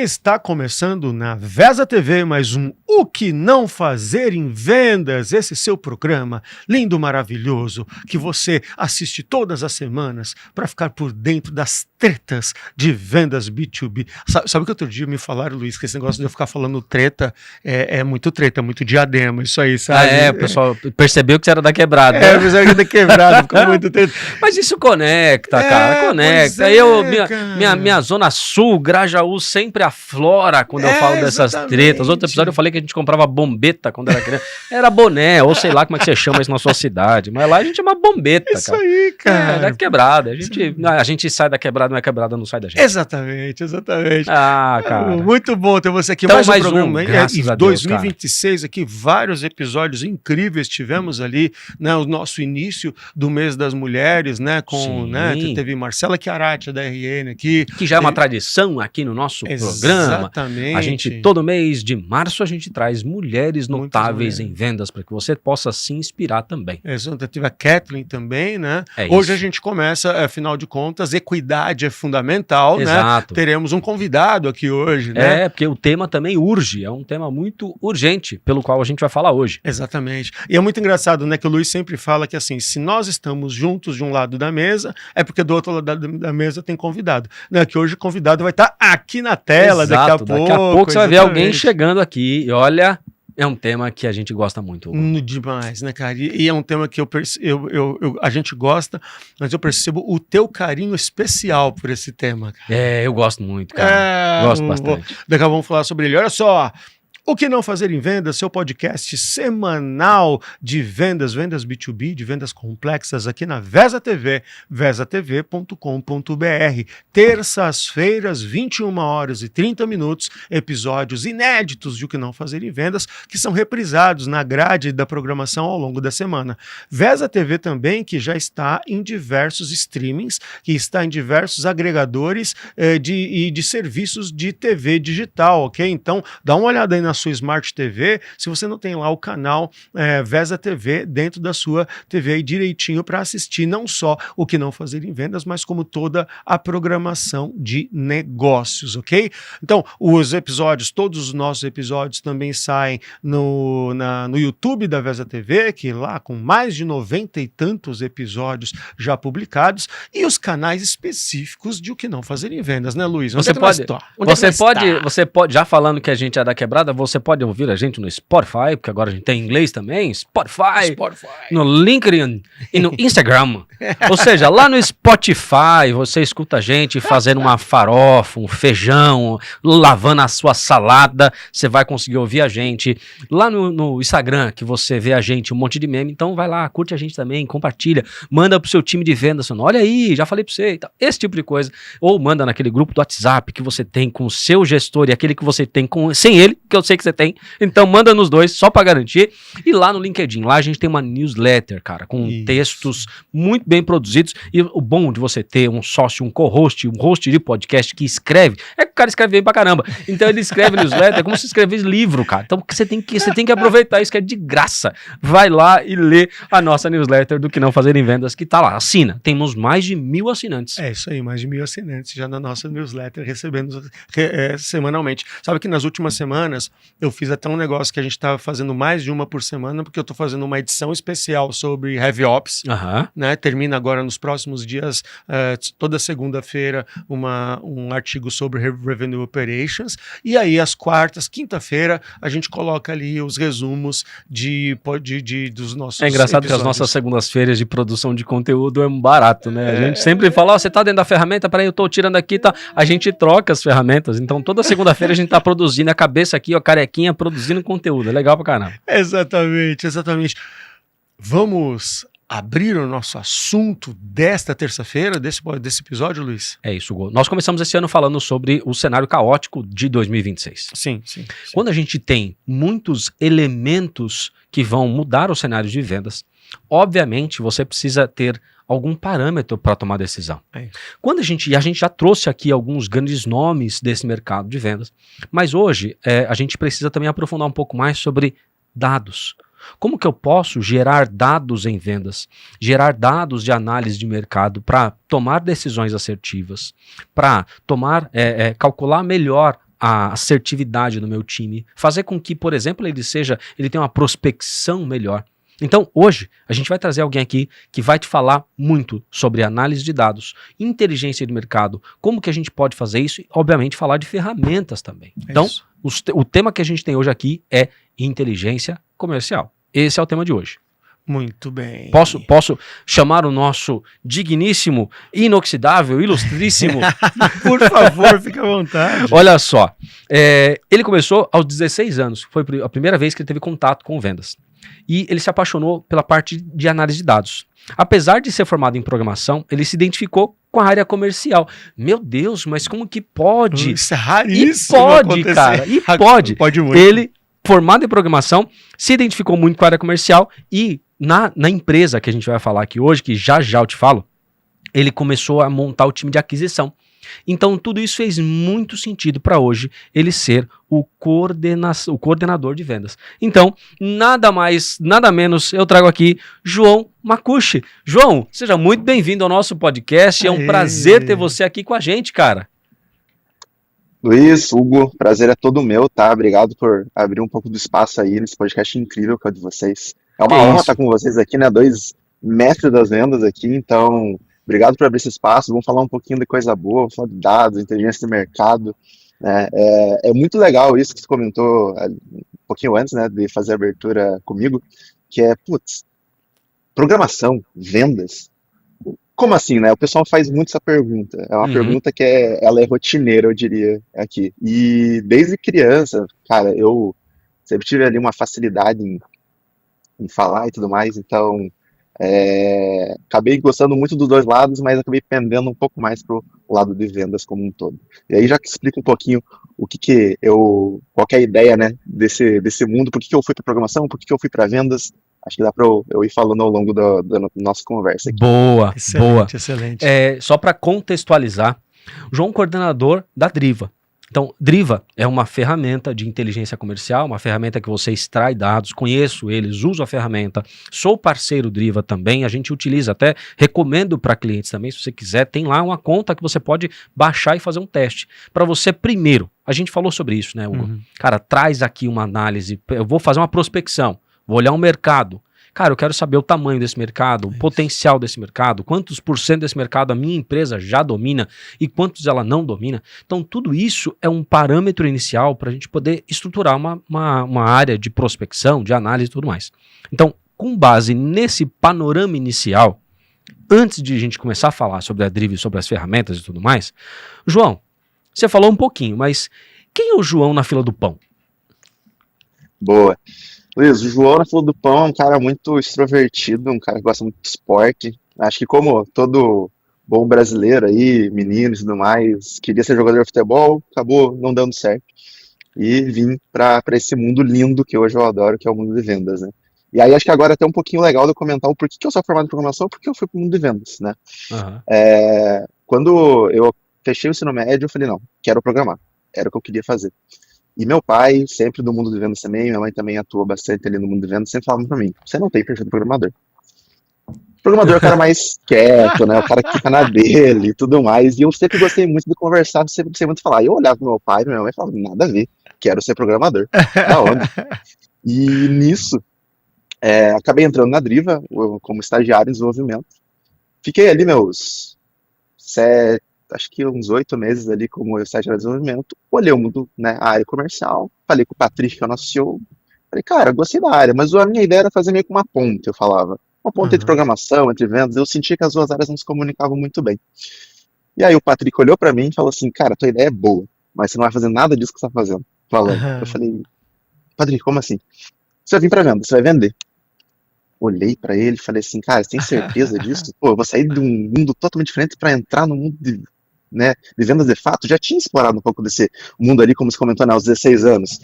Está começando na Vesa TV mais um O Que Não Fazer em Vendas, esse seu programa lindo, maravilhoso, que você assiste todas as semanas para ficar por dentro das tretas de vendas B2B. Sabe que outro dia me falaram, Luiz, que esse negócio de eu ficar falando treta é muito treta, muito diadema, isso aí, sabe? O pessoal percebeu que você era da quebrada. Mas era da quebrada, ficou muito treta. Mas isso conecta, cara, conecta. Minha Zona Sul, Grajaú, sempre aflora quando eu falo dessas tretas. Outro episódio eu falei que a gente comprava bombeta quando era criança. Era boné, ou sei lá como é que você chama isso na sua cidade. Mas lá a gente chama bombeta, isso cara. Isso aí, cara. Da quebrada. A gente sai da quebrada, não é quebrada, não sai da gente. Exatamente. Ah, cara. Muito bom ter você aqui. Então, mais um programa. Graças a Deus, 2026 cara. aqui, vários episódios incríveis tivemos ali, né? O nosso início do mês das mulheres, né? Teve Marcela Chiarati da RN aqui. Que já é uma tradição aqui no nosso programa. Exatamente. A gente, todo mês de março, a gente traz mulheres notáveis em vendas para que você possa se inspirar também. Teve a Kathleen também, né? Hoje a gente começa, afinal de contas, equidade é fundamental, Exato. Né? Teremos um convidado aqui hoje, né? Porque o tema também urge, é um tema muito urgente, pelo qual a gente vai falar hoje. Exatamente. E é muito engraçado, né, que o Luiz sempre fala que assim, se nós estamos juntos de um lado da mesa, é porque do outro lado da mesa tem convidado, né? Que hoje o convidado vai estar aqui na tela. Exato, daqui a pouco você vai ver alguém chegando aqui e olha, é um tema que a gente gosta muito. Demais, né, cara? E é um tema que a gente gosta, mas eu percebo o teu carinho especial por esse tema, cara. Eu gosto muito, cara. Gosto bastante. Daqui a pouco vamos falar sobre ele. Olha só. O Que Não Fazer em Vendas, seu podcast semanal de vendas B2B, de vendas complexas aqui na Vesa TV, vesatv.com.br. Terças-feiras, 21h30, episódios inéditos de O Que Não Fazer em Vendas, que são reprisados na grade da programação ao longo da semana. Vesa TV também, que já está em diversos streamings, que está em diversos agregadores de serviços de TV digital, ok? Então, dá uma olhada aí na sua Smart TV, se você não tem lá o canal Vesa TV dentro da sua TV aí direitinho para assistir não só O Que Não Fazer em Vendas, mas como toda a programação de negócios, ok? Então, todos os nossos episódios também saem no YouTube da Vesa TV, que lá com mais de 90 e tantos episódios já publicados, e os canais específicos de O Que Não Fazer em Vendas, né, Luiz? Você pode, já falando que a gente é da quebrada, você pode ouvir a gente no Spotify, porque agora a gente tem inglês também, Spotify. No LinkedIn e no Instagram. Ou seja, lá no Spotify você escuta a gente fazendo uma farofa, um feijão, lavando a sua salada, você vai conseguir ouvir a gente. Lá no Instagram, que você vê a gente, um monte de meme, então vai lá, curte a gente também, compartilha, manda pro seu time de vendas, olha aí, já falei pra você, e tal, esse tipo de coisa. Ou manda naquele grupo do WhatsApp que você tem com o seu gestor e aquele que você tem sem ele, que eu sei que você tem, então manda nos dois, só pra garantir. E lá no LinkedIn, lá a gente tem uma newsletter, cara, com textos muito bem produzidos, e o bom de você ter um sócio, um co-host, um host de podcast que escreve, é que o cara escreve bem pra caramba, então ele escreve newsletter, é como se escrevesse livro, cara, então você tem que aproveitar isso, que é de graça, vai lá e lê a nossa newsletter do Que Não Fazer em Vendas, que tá lá, assina, temos mais de 1.000 assinantes. É isso aí, mais de 1.000 assinantes já na nossa newsletter, recebendo semanalmente. Sabe que nas últimas semanas eu fiz até um negócio que a gente estava fazendo mais de uma por semana, porque eu estou fazendo uma edição especial sobre Heavy Ops, né? Termina agora nos próximos dias, toda segunda-feira, um artigo sobre Revenue Operations, e aí às quartas, quinta-feira, a gente coloca ali os resumos dos nossos É engraçado episódios. Que as nossas segundas-feiras de produção de conteúdo é barato, né? A gente sempre fala, você tá dentro da ferramenta, peraí, eu tô tirando aqui, tá? A gente troca as ferramentas, então toda segunda-feira a gente tá produzindo a cabeça aqui, ó, carequinha, produzindo conteúdo, é legal pra caramba. Exatamente. Vamos abrir o nosso assunto desta terça-feira, desse episódio, Luiz? É isso, Gô. Nós começamos esse ano falando sobre o cenário caótico de 2026. Sim. Quando a gente tem muitos elementos que vão mudar o cenário de vendas, obviamente você precisa ter algum parâmetro para tomar decisão. Quando a gente já trouxe aqui alguns grandes nomes desse mercado de vendas, mas hoje a gente precisa também aprofundar um pouco mais sobre dados. Como que eu posso gerar dados em vendas, gerar dados de análise de mercado para tomar decisões assertivas, para calcular melhor a assertividade do meu time, fazer com que, por exemplo, ele tenha uma prospecção melhor. Então, hoje, a gente vai trazer alguém aqui que vai te falar muito sobre análise de dados, inteligência de mercado, como que a gente pode fazer isso e, obviamente, falar de ferramentas também. Então, o tema que a gente tem hoje aqui é inteligência comercial. Esse é o tema de hoje. Muito bem. Posso chamar o nosso digníssimo, inoxidável, ilustríssimo? Por favor, fique à vontade. Olha só, ele começou aos 16 anos, foi a primeira vez que ele teve contato com vendas. E ele se apaixonou pela parte de análise de dados. Apesar de ser formado em programação, ele se identificou com a área comercial. Meu Deus, mas como que pode? Isso é raríssimo. E pode, cara. E pode. Pode muito. Ele, formado em programação, se identificou muito com a área comercial e na empresa que a gente vai falar aqui hoje, que já eu te falo, ele começou a montar o time de aquisição. Então tudo isso fez muito sentido para hoje ele ser o coordenador de vendas. Então, nada mais, nada menos, eu trago aqui João Macucci. João, seja muito bem-vindo ao nosso podcast. É um prazer ter você aqui com a gente, cara. Luiz, Hugo, prazer é todo meu, tá? Obrigado por abrir um pouco do espaço aí nesse podcast incrível que é o de vocês. É uma honra estar com vocês aqui, né? 2 mestres das vendas aqui, então obrigado por abrir esse espaço. Vamos falar um pouquinho de coisa boa, vamos falar de dados, inteligência de mercado, né? É muito legal isso que você comentou um pouquinho antes, né, de fazer a abertura comigo, que é, programação, vendas. Como assim, né? O pessoal faz muito essa pergunta. É uma pergunta que ela é rotineira, eu diria, aqui. E desde criança, cara, eu sempre tive ali uma facilidade em falar e tudo mais, então acabei gostando muito dos 2 lados, mas acabei pendendo um pouco mais pro lado de vendas como um todo. E aí já que explico um pouquinho qual que é a ideia, né, desse mundo, por que eu fui para programação, por que eu fui para vendas. Acho que dá para eu ir falando ao longo da nossa conversa aqui. Boa, excelente, excelente. Só para contextualizar, o João é coordenador da Driva. Então, Driva é uma ferramenta de inteligência comercial, uma ferramenta que você extrai dados, conheço eles, uso a ferramenta, sou parceiro Driva também, a gente utiliza, até recomendo para clientes também, se você quiser, tem lá uma conta que você pode baixar e fazer um teste. Para você, primeiro, a gente falou sobre isso, né, Hugo? Cara, traz aqui uma análise, eu vou fazer uma prospecção, vou olhar um mercado. Cara, eu quero saber o tamanho desse mercado, o potencial desse mercado, quantos % desse mercado a minha empresa já domina e quantos ela não domina. Então, tudo isso é um parâmetro inicial para a gente poder estruturar uma área de prospecção, de análise e tudo mais. Então, com base nesse panorama inicial, antes de a gente começar a falar sobre a Driva, sobre as ferramentas e tudo mais, João, você falou um pouquinho, mas quem é o João na fila do pão? Boa. Luiz, o João na fila do pão é um cara muito extrovertido, um cara que gosta muito de esporte. Acho que como todo bom brasileiro aí, menino e tudo mais, queria ser jogador de futebol, acabou não dando certo. E vim para esse mundo lindo que hoje eu adoro, que é o mundo de vendas, né? E aí acho que agora é até um pouquinho legal de eu comentar o porquê que eu sou formado em programação, porque eu fui para o mundo de vendas, né? Quando eu fechei o ensino médio, eu falei, não, quero programar. Era o que eu queria fazer. E meu pai, sempre do mundo de vendas também, minha mãe também atua bastante ali no mundo de vendas, sempre falava pra mim, você não tem perfil de programador. O programador é o cara mais quieto, né, o cara que fica na dele e tudo mais, e eu sempre gostei muito de conversar, sempre gostei muito de falar. E eu olhava pro meu pai e minha mãe e falava, nada a ver, quero ser programador. Da onde? E nisso, acabei entrando na Driva, como estagiário em desenvolvimento. Fiquei ali meus 7, acho que uns 8 meses ali como estagiário de desenvolvimento, olhei o mundo, né, a área comercial, falei com o Patrick, que é o nosso CEO, falei, cara, gostei da área, mas a minha ideia era fazer meio que uma ponte, eu falava, uma ponte entre programação, entre vendas, eu sentia que as 2 áreas não se comunicavam muito bem. E aí o Patrick olhou pra mim e falou assim, cara, tua ideia é boa, mas você não vai fazer nada disso que você tá fazendo, falando. Eu falei, Patrick, como assim? Você vai vir pra venda, você vai vender. Olhei pra ele e falei assim, cara, você tem certeza disso? Pô, eu vou sair de um mundo totalmente diferente pra entrar no mundo de vendas de fato. Já tinha explorado um pouco desse mundo ali, como você comentou, né, aos 16 anos.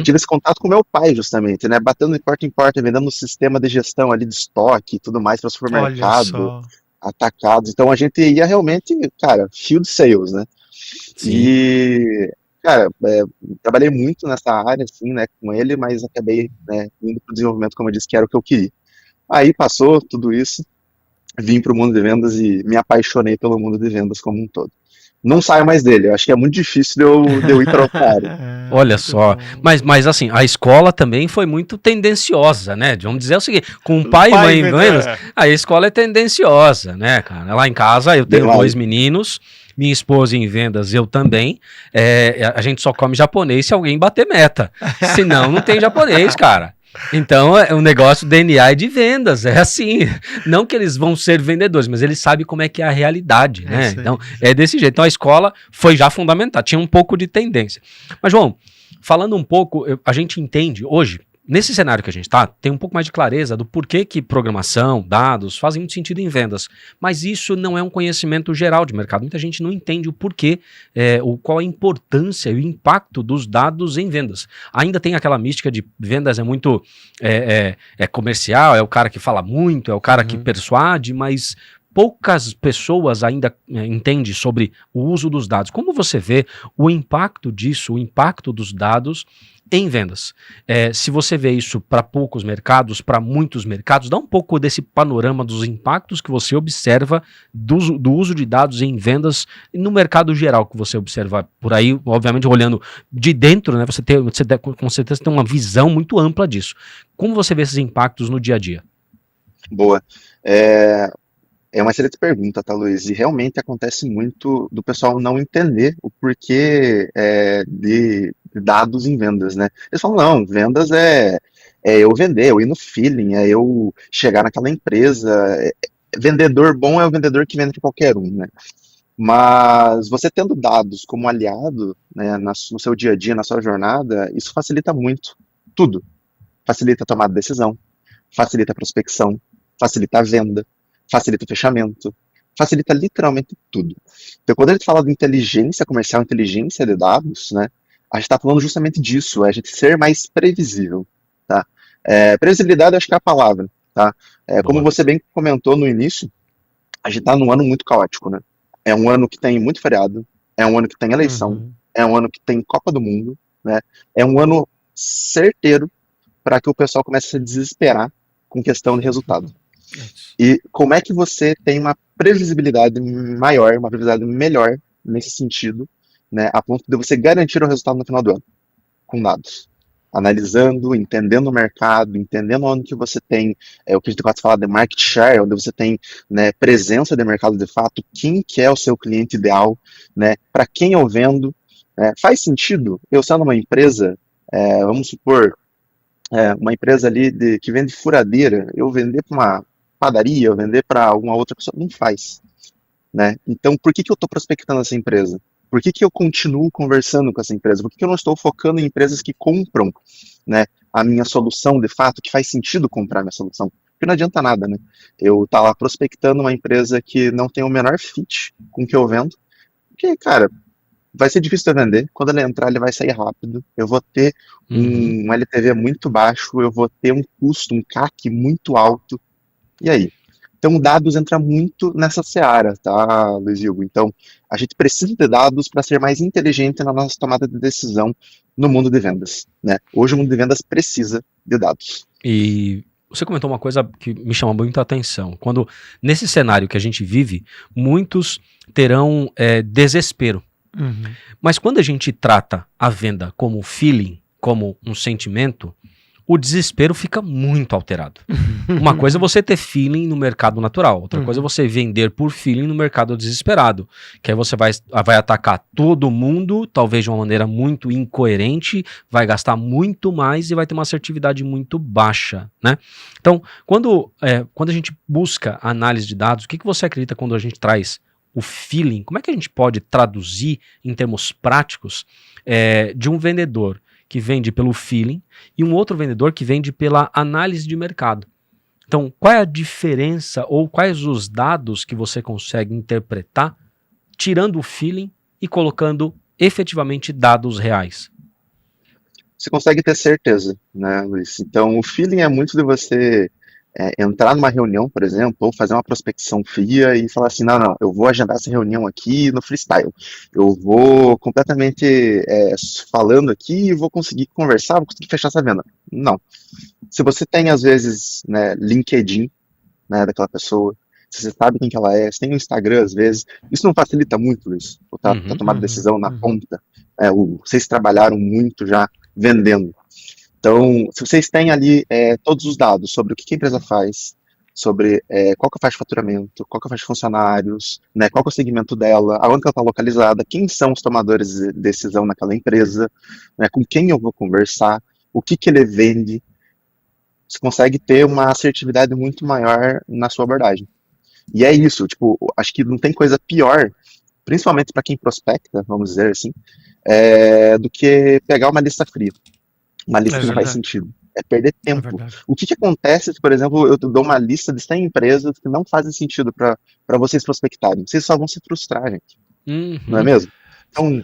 Tive esse contato com meu pai, justamente, né, batendo em porta, vendendo um sistema de gestão ali de estoque e tudo mais para supermercado, atacados. Então a gente ia realmente, cara, field sales, né? Sim. E, cara, trabalhei muito nessa área, assim, né, com ele, mas acabei, né, indo pro desenvolvimento, como eu disse, que era o que eu queria. Aí passou tudo isso, vim para o mundo de vendas e me apaixonei pelo mundo de vendas como um todo. não saio mais dele. Eu acho que é muito difícil de eu ir para outra área. Olha Muito só, bom. mas assim, a escola também foi muito tendenciosa, né? Vamos dizer o seguinte, com O pai e pai mãe em vendo- vendas, é. a escola é tendenciosa, né, cara? Lá em casa eu tenho Demais. 2 meninos, minha esposa em vendas, eu também. A gente só come japonês se alguém bater meta. Senão, não tem japonês, cara. Então, o negócio DNA é de vendas, é assim. Não que eles vão ser vendedores, mas eles sabem como é que é a realidade, né? isso aí. Então, é desse jeito. Então, a escola foi já fundamental, tinha um pouco de tendência. Mas, João, falando um pouco, a gente entende hoje, nesse cenário que a gente está, tem um pouco mais de clareza do porquê que programação, dados fazem muito sentido em vendas. Mas isso não é um conhecimento geral de mercado. Muita gente não entende o porquê, qual a importância e o impacto dos dados em vendas. Ainda tem aquela mística de vendas é muito comercial, é o cara que fala muito, é o cara que persuade, mas poucas pessoas ainda entendem sobre o uso dos dados. Como você vê o impacto disso, o impacto dos dados em vendas? Se você vê isso para poucos mercados, para muitos mercados, dá um pouco desse panorama dos impactos que você observa do uso de dados em vendas no mercado geral que você observa por aí, obviamente olhando de dentro, né? Você com certeza tem uma visão muito ampla disso. Como você vê esses impactos no dia a dia? Boa. É uma excelente pergunta, tá, Luiz? E realmente acontece muito do pessoal não entender o porquê de dados em vendas, né? Eles falam, não, vendas é eu vender, eu ir no feeling, é eu chegar naquela empresa. Vendedor bom é o vendedor que vende para qualquer um, né? Mas você tendo dados como aliado, né, no seu dia a dia, na sua jornada, isso facilita muito tudo. Facilita a tomada de decisão, facilita a prospecção, facilita a venda, facilita o fechamento, facilita literalmente tudo. Então, quando a gente fala de inteligência comercial, inteligência de dados, né, a gente está falando justamente disso, é a gente ser mais previsível, tá? Previsibilidade, eu acho que é a palavra, tá? Como você bem comentou no início, a gente está num ano muito caótico, né? É um ano que tem muito feriado, é um ano que tem eleição, é um ano que tem Copa do Mundo, né? É um ano certeiro para que o pessoal comece a se desesperar com questão de resultado. E como é que você tem uma previsibilidade maior, uma previsibilidade melhor nesse sentido, né, a ponto de você garantir o resultado no final do ano, com dados. Analisando, entendendo o mercado, entendendo onde que você tem, o que a gente gosta de falar de market share, onde você tem, né, presença de mercado de fato, quem que é o seu cliente ideal, né, para quem eu vendo. Faz sentido eu sendo uma empresa, vamos supor, uma empresa ali que vende furadeira, eu vender para uma padaria, eu vender para alguma outra pessoa, não faz, né? Então, por que eu estou prospectando essa empresa? Por que eu continuo conversando com essa empresa? Por que eu não estou focando em empresas que compram, né, a minha solução de fato, que faz sentido comprar a minha solução? Porque não adianta nada, né? Eu estar lá prospectando uma empresa que não tem o menor fit com o que eu vendo, porque, cara, vai ser difícil de vender. Quando ele entrar, ele vai sair rápido. Eu vou ter um LTV muito baixo, eu vou ter um custo, um CAC muito alto. E aí? Então, dados entra muito nessa seara, tá, Luiz Hugo? Então, a gente precisa de dados para ser mais inteligente na nossa tomada de decisão no mundo de vendas, né? Hoje o mundo de vendas precisa de dados. E você comentou uma coisa que me chama muita atenção. Quando, nesse cenário que a gente vive, muitos terão desespero. Mas quando a gente trata a venda como feeling, como um sentimento, o desespero fica muito alterado. Uma coisa é você ter feeling no mercado natural, outra coisa é você vender por feeling no mercado desesperado, que aí você vai atacar todo mundo, talvez de uma maneira muito incoerente, vai gastar muito mais e vai ter uma assertividade muito baixa, né? Então, quando a gente busca análise de dados, o que você acredita quando a gente traz o feeling? Como é que a gente pode traduzir em termos práticos de um vendedor que vende pelo feeling e um outro vendedor que vende pela análise de mercado? Então, qual é a diferença ou quais os dados que você consegue interpretar tirando o feeling e colocando efetivamente dados reais? Você consegue ter certeza, né, Luiz? Então, o feeling é muito de você entrar numa reunião, por exemplo, ou fazer uma prospecção fria e falar assim, não, eu vou agendar essa reunião aqui no freestyle. Eu vou completamente falando aqui e vou conseguir conversar, vou conseguir fechar essa venda. Não. Se você tem, às vezes, né, LinkedIn, né, daquela pessoa, se você sabe quem que ela é, se tem um Instagram às vezes, isso não facilita muito, Luiz, tá tomada de decisão na ponta. Vocês trabalharam muito já vendendo. Então, se vocês têm ali todos os dados sobre o que a empresa faz, sobre qual que é a faixa de faturamento, qual que é a faixa de funcionários, né, qual que é o segmento dela, aonde que ela está localizada, quem são os tomadores de decisão naquela empresa, né, com quem eu vou conversar, o que ele vende, você consegue ter uma assertividade muito maior na sua abordagem. E é isso, tipo, acho que não tem coisa pior, principalmente para quem prospecta, vamos dizer assim, do que pegar uma lista fria. Uma lista que não faz sentido. É perder tempo. O que acontece se, por exemplo, eu dou uma lista de 100 empresas que não fazem sentido para vocês prospectarem? Vocês só vão se frustrar, gente. Não é mesmo? Então,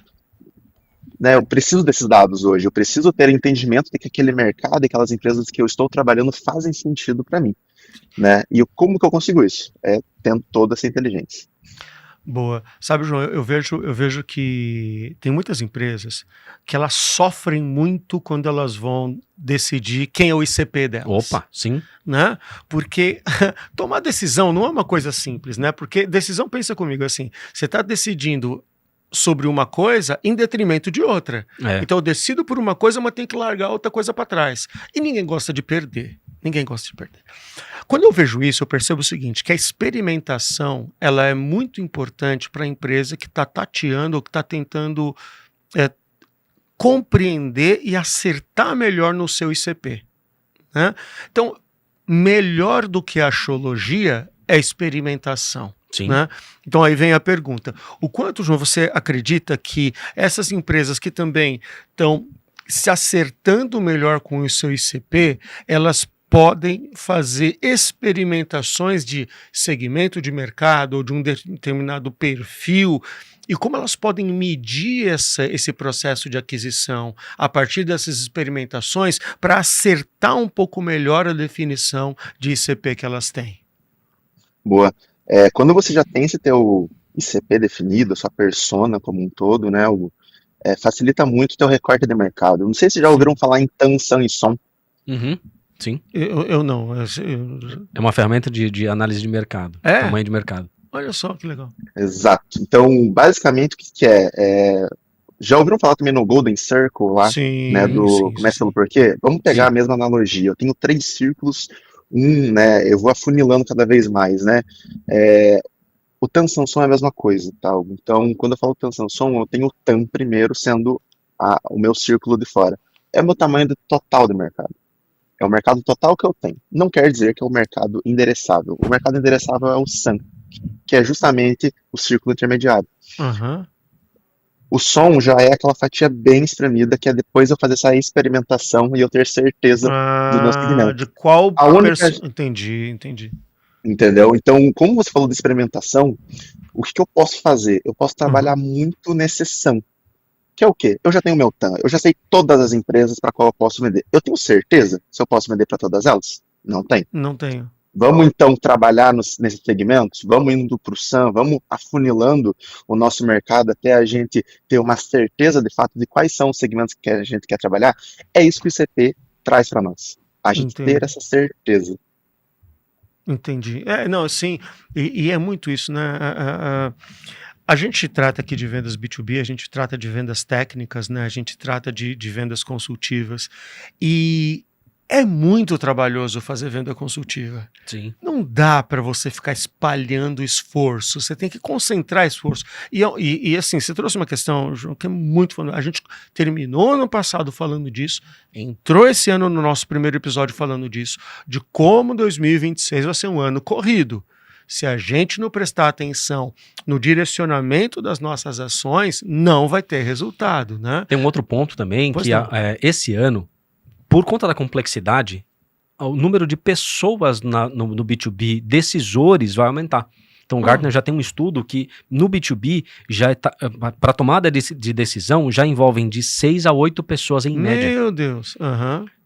né, eu preciso desses dados hoje. Eu preciso ter entendimento de que aquele mercado, aquelas empresas que eu estou trabalhando fazem sentido para mim. Né? E como que eu consigo isso? Tendo toda essa inteligência. Boa. Sabe, João, eu vejo que tem muitas empresas que elas sofrem muito quando elas vão decidir quem é o ICP delas. Opa, sim. Né? Porque tomar decisão não é uma coisa simples, né? Porque decisão, pensa comigo assim, você está decidindo sobre uma coisa em detrimento de outra. Então eu decido por uma coisa, mas tenho que largar outra coisa para trás. E ninguém gosta de perder. Ninguém gosta de perder. Quando eu vejo isso, eu percebo o seguinte, que a experimentação ela é muito importante para a empresa que está tateando ou que está tentando compreender e acertar melhor no seu ICP. Né? Então, melhor do que a axologia é a experimentação. Sim. Né? Então aí vem a pergunta, o quanto, João, você acredita que essas empresas que também estão se acertando melhor com o seu ICP, elas podem fazer experimentações de segmento de mercado ou de um determinado perfil, e como elas podem medir esse processo de aquisição a partir dessas experimentações para acertar um pouco melhor a definição de ICP que elas têm? Boa. Quando você já tem esse teu ICP definido, a sua persona como um todo, né, facilita muito o teu recorte de mercado. Não sei se já ouviram falar em tensão e som. Sim. Eu não. É uma ferramenta de análise de mercado, tamanho de mercado. Olha só que legal. Exato. Então, basicamente, o que é? Já ouviram falar também no Golden Circle lá? Sim, né, Começa pelo porquê? Vamos pegar a mesma analogia. Eu tenho 3 círculos, né, eu vou afunilando cada vez mais, né? O tensão som é a mesma coisa, tá? Então, quando eu falo tensão som, eu tenho o TAM primeiro sendo o meu círculo de fora. É o meu tamanho total do mercado. É o mercado total que eu tenho. Não quer dizer que é o mercado endereçável. O mercado endereçável é o SAM, que é justamente o círculo intermediário. O som já é aquela fatia bem espremida, que é depois eu fazer essa experimentação e eu ter certeza do meu segmento. De qual Entendi. Entendeu? Então, como você falou de experimentação, o que eu posso fazer? Eu posso trabalhar muito nesse SAM. Que é o quê? Eu já tenho o meu TAM, eu já sei todas as empresas para qual eu posso vender. Eu tenho certeza se eu posso vender para todas elas? Não tenho. Não tenho. Vamos então trabalhar nesses segmentos? Vamos indo para o SAM, vamos afunilando o nosso mercado até a gente ter uma certeza de fato de quais são os segmentos que a gente quer trabalhar? É isso que o ICP traz para nós. A gente ter essa certeza. Entendi. Não, sim, e é muito isso, né? A gente trata aqui de vendas B2B, a gente trata de vendas técnicas, né? A gente trata de vendas consultivas, e é muito trabalhoso fazer venda consultiva. Sim. Não dá para você ficar espalhando esforço, você tem que concentrar esforço. E assim, você trouxe uma questão, João, que é muito fundamental. A gente terminou ano passado falando disso, entrou esse ano no nosso primeiro episódio falando disso, de como 2026 vai ser um ano corrido. Se a gente não prestar atenção no direcionamento das nossas ações, não vai ter resultado, né? Tem um outro ponto também, Pois que não. Esse ano, por conta da complexidade, o número de pessoas no B2B, decisores, vai aumentar. Então o Gartner já tem um estudo que no B2B, para tomada de decisão, já envolvem de 6 a 8 pessoas em média. Meu Deus.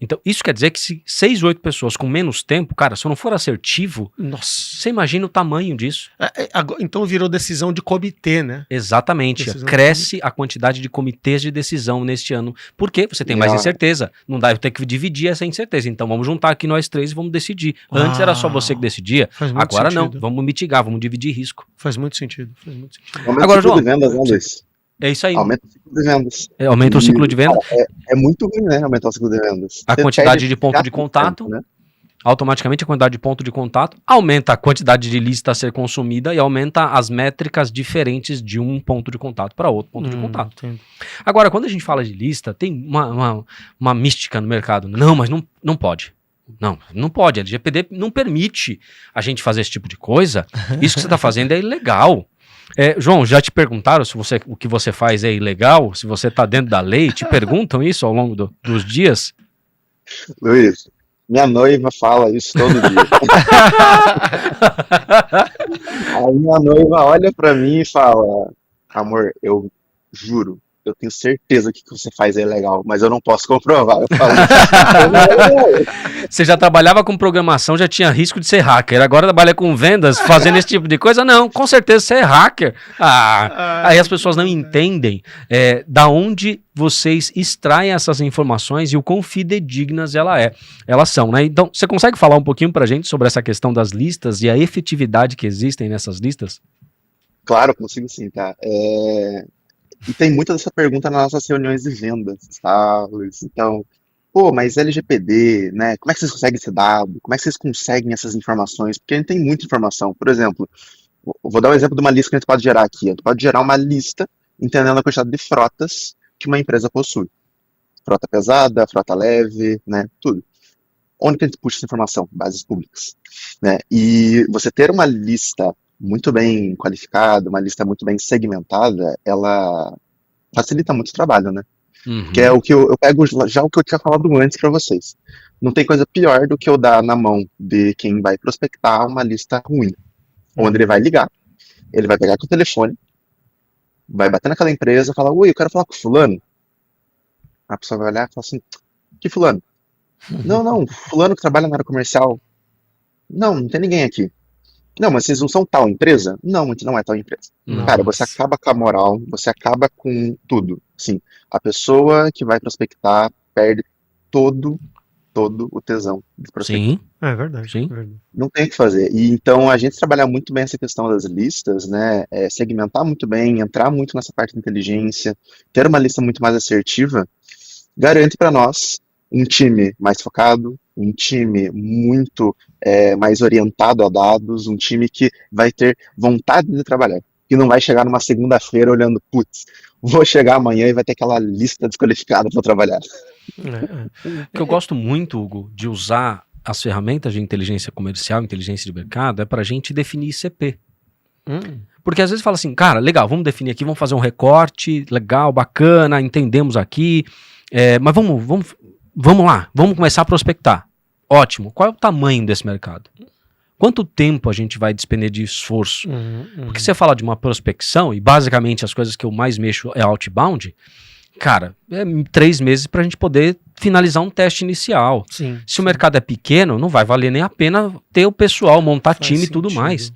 Então isso quer dizer que se 6, 8 pessoas com menos tempo, cara, se eu não for assertivo, Nossa. você imagina o tamanho disso. Então virou decisão de comitê, né? Exatamente. Decisão Cresce a quantidade de comitês de decisão neste ano. Por quê? Você tem mais incerteza. Não dá, eu tenho que dividir essa incerteza. Então vamos juntar aqui nós 3 e vamos decidir. Antes era só você que decidia. Agora não. Vamos mitigar, vamos dividir risco. Faz muito sentido. Agora, João, de vendas, né, Luiz? É isso aí. Aumenta o ciclo de vendas. Aumenta o ciclo de vendas. É muito ruim, né? Aumentar o ciclo de vendas. A quantidade de ponto de contato, né? automaticamente a quantidade de ponto de contato, aumenta a quantidade de lista a ser consumida e aumenta as métricas diferentes de um ponto de contato para outro ponto de contato. Entendo. Agora, quando a gente fala de lista, tem uma mística no mercado. Não, mas não pode. Não pode. A LGPD não permite a gente fazer esse tipo de coisa. Isso que você está fazendo é ilegal. João, já te perguntaram se o que você faz é ilegal? Se você está dentro da lei? Te perguntam isso ao longo dos dias? Luiz, minha noiva fala isso todo dia. A minha noiva olha pra mim e fala: amor, eu juro, eu tenho certeza que o que você faz é legal, mas eu não posso comprovar. Eu falo, você já trabalhava com programação, já tinha risco de ser hacker. Agora trabalha com vendas, fazendo esse tipo de coisa? Não, com certeza você é hacker. Aí as pessoas não entendem da onde vocês extraem essas informações e o quão fidedignas elas são, né? Então, você consegue falar um pouquinho pra gente sobre essa questão das listas e a efetividade que existem nessas listas? Claro, consigo sim, tá? E tem muita dessa pergunta nas nossas reuniões de vendas, tá, Luiz? Então, mas LGPD, né? Como é que vocês conseguem esse dado? Como é que vocês conseguem essas informações? Porque a gente tem muita informação. Por exemplo, vou dar um exemplo de uma lista que a gente pode gerar aqui. A gente pode gerar uma lista entendendo a quantidade de frotas que uma empresa possui. Frota pesada, frota leve, né? Tudo. Onde que a gente puxa essa informação? Bases públicas, né? E você ter uma lista muito bem qualificada, uma lista muito bem segmentada, ela facilita muito o trabalho, né? Que é o que eu pego já o que eu tinha falado antes para vocês. Não tem coisa pior do que eu dar na mão de quem vai prospectar uma lista ruim, onde ele vai ligar, ele vai pegar com o telefone, vai bater naquela empresa e falar: oi, eu quero falar com o fulano. A pessoa vai olhar e falar assim: que fulano? Não, fulano que trabalha na área comercial. Não tem ninguém aqui. Não, mas vocês não são tal empresa? Não, a gente não é tal empresa. Nossa. Cara, você acaba com a moral, você acaba com tudo. Sim, a pessoa que vai prospectar perde todo o tesão de prospectar. Sim. É verdade. Sim. Não tem o que fazer. E então a gente trabalhar muito bem essa questão das listas, né? Segmentar muito bem, entrar muito nessa parte de inteligência, ter uma lista muito mais assertiva, garante para nós um time mais focado, um time muito mais orientado a dados, um time que vai ter vontade de trabalhar, que não vai chegar numa segunda-feira olhando, putz, vou chegar amanhã e vai ter aquela lista desqualificada para trabalhar. O que eu gosto muito, Hugo, de usar as ferramentas de inteligência comercial, inteligência de mercado, é para a gente definir ICP. Porque às vezes fala assim, cara, legal, vamos definir aqui, vamos fazer um recorte, legal, bacana, entendemos aqui, mas vamos lá, vamos começar a prospectar. Ótimo. Qual é o tamanho desse mercado? Quanto tempo a gente vai despender de esforço? Porque você fala de uma prospecção, e basicamente as coisas que eu mais mexo é outbound, cara, 3 meses para a gente poder finalizar um teste inicial. Sim. Se o mercado é pequeno, não vai valer nem a pena ter o pessoal, montar time e tudo mais.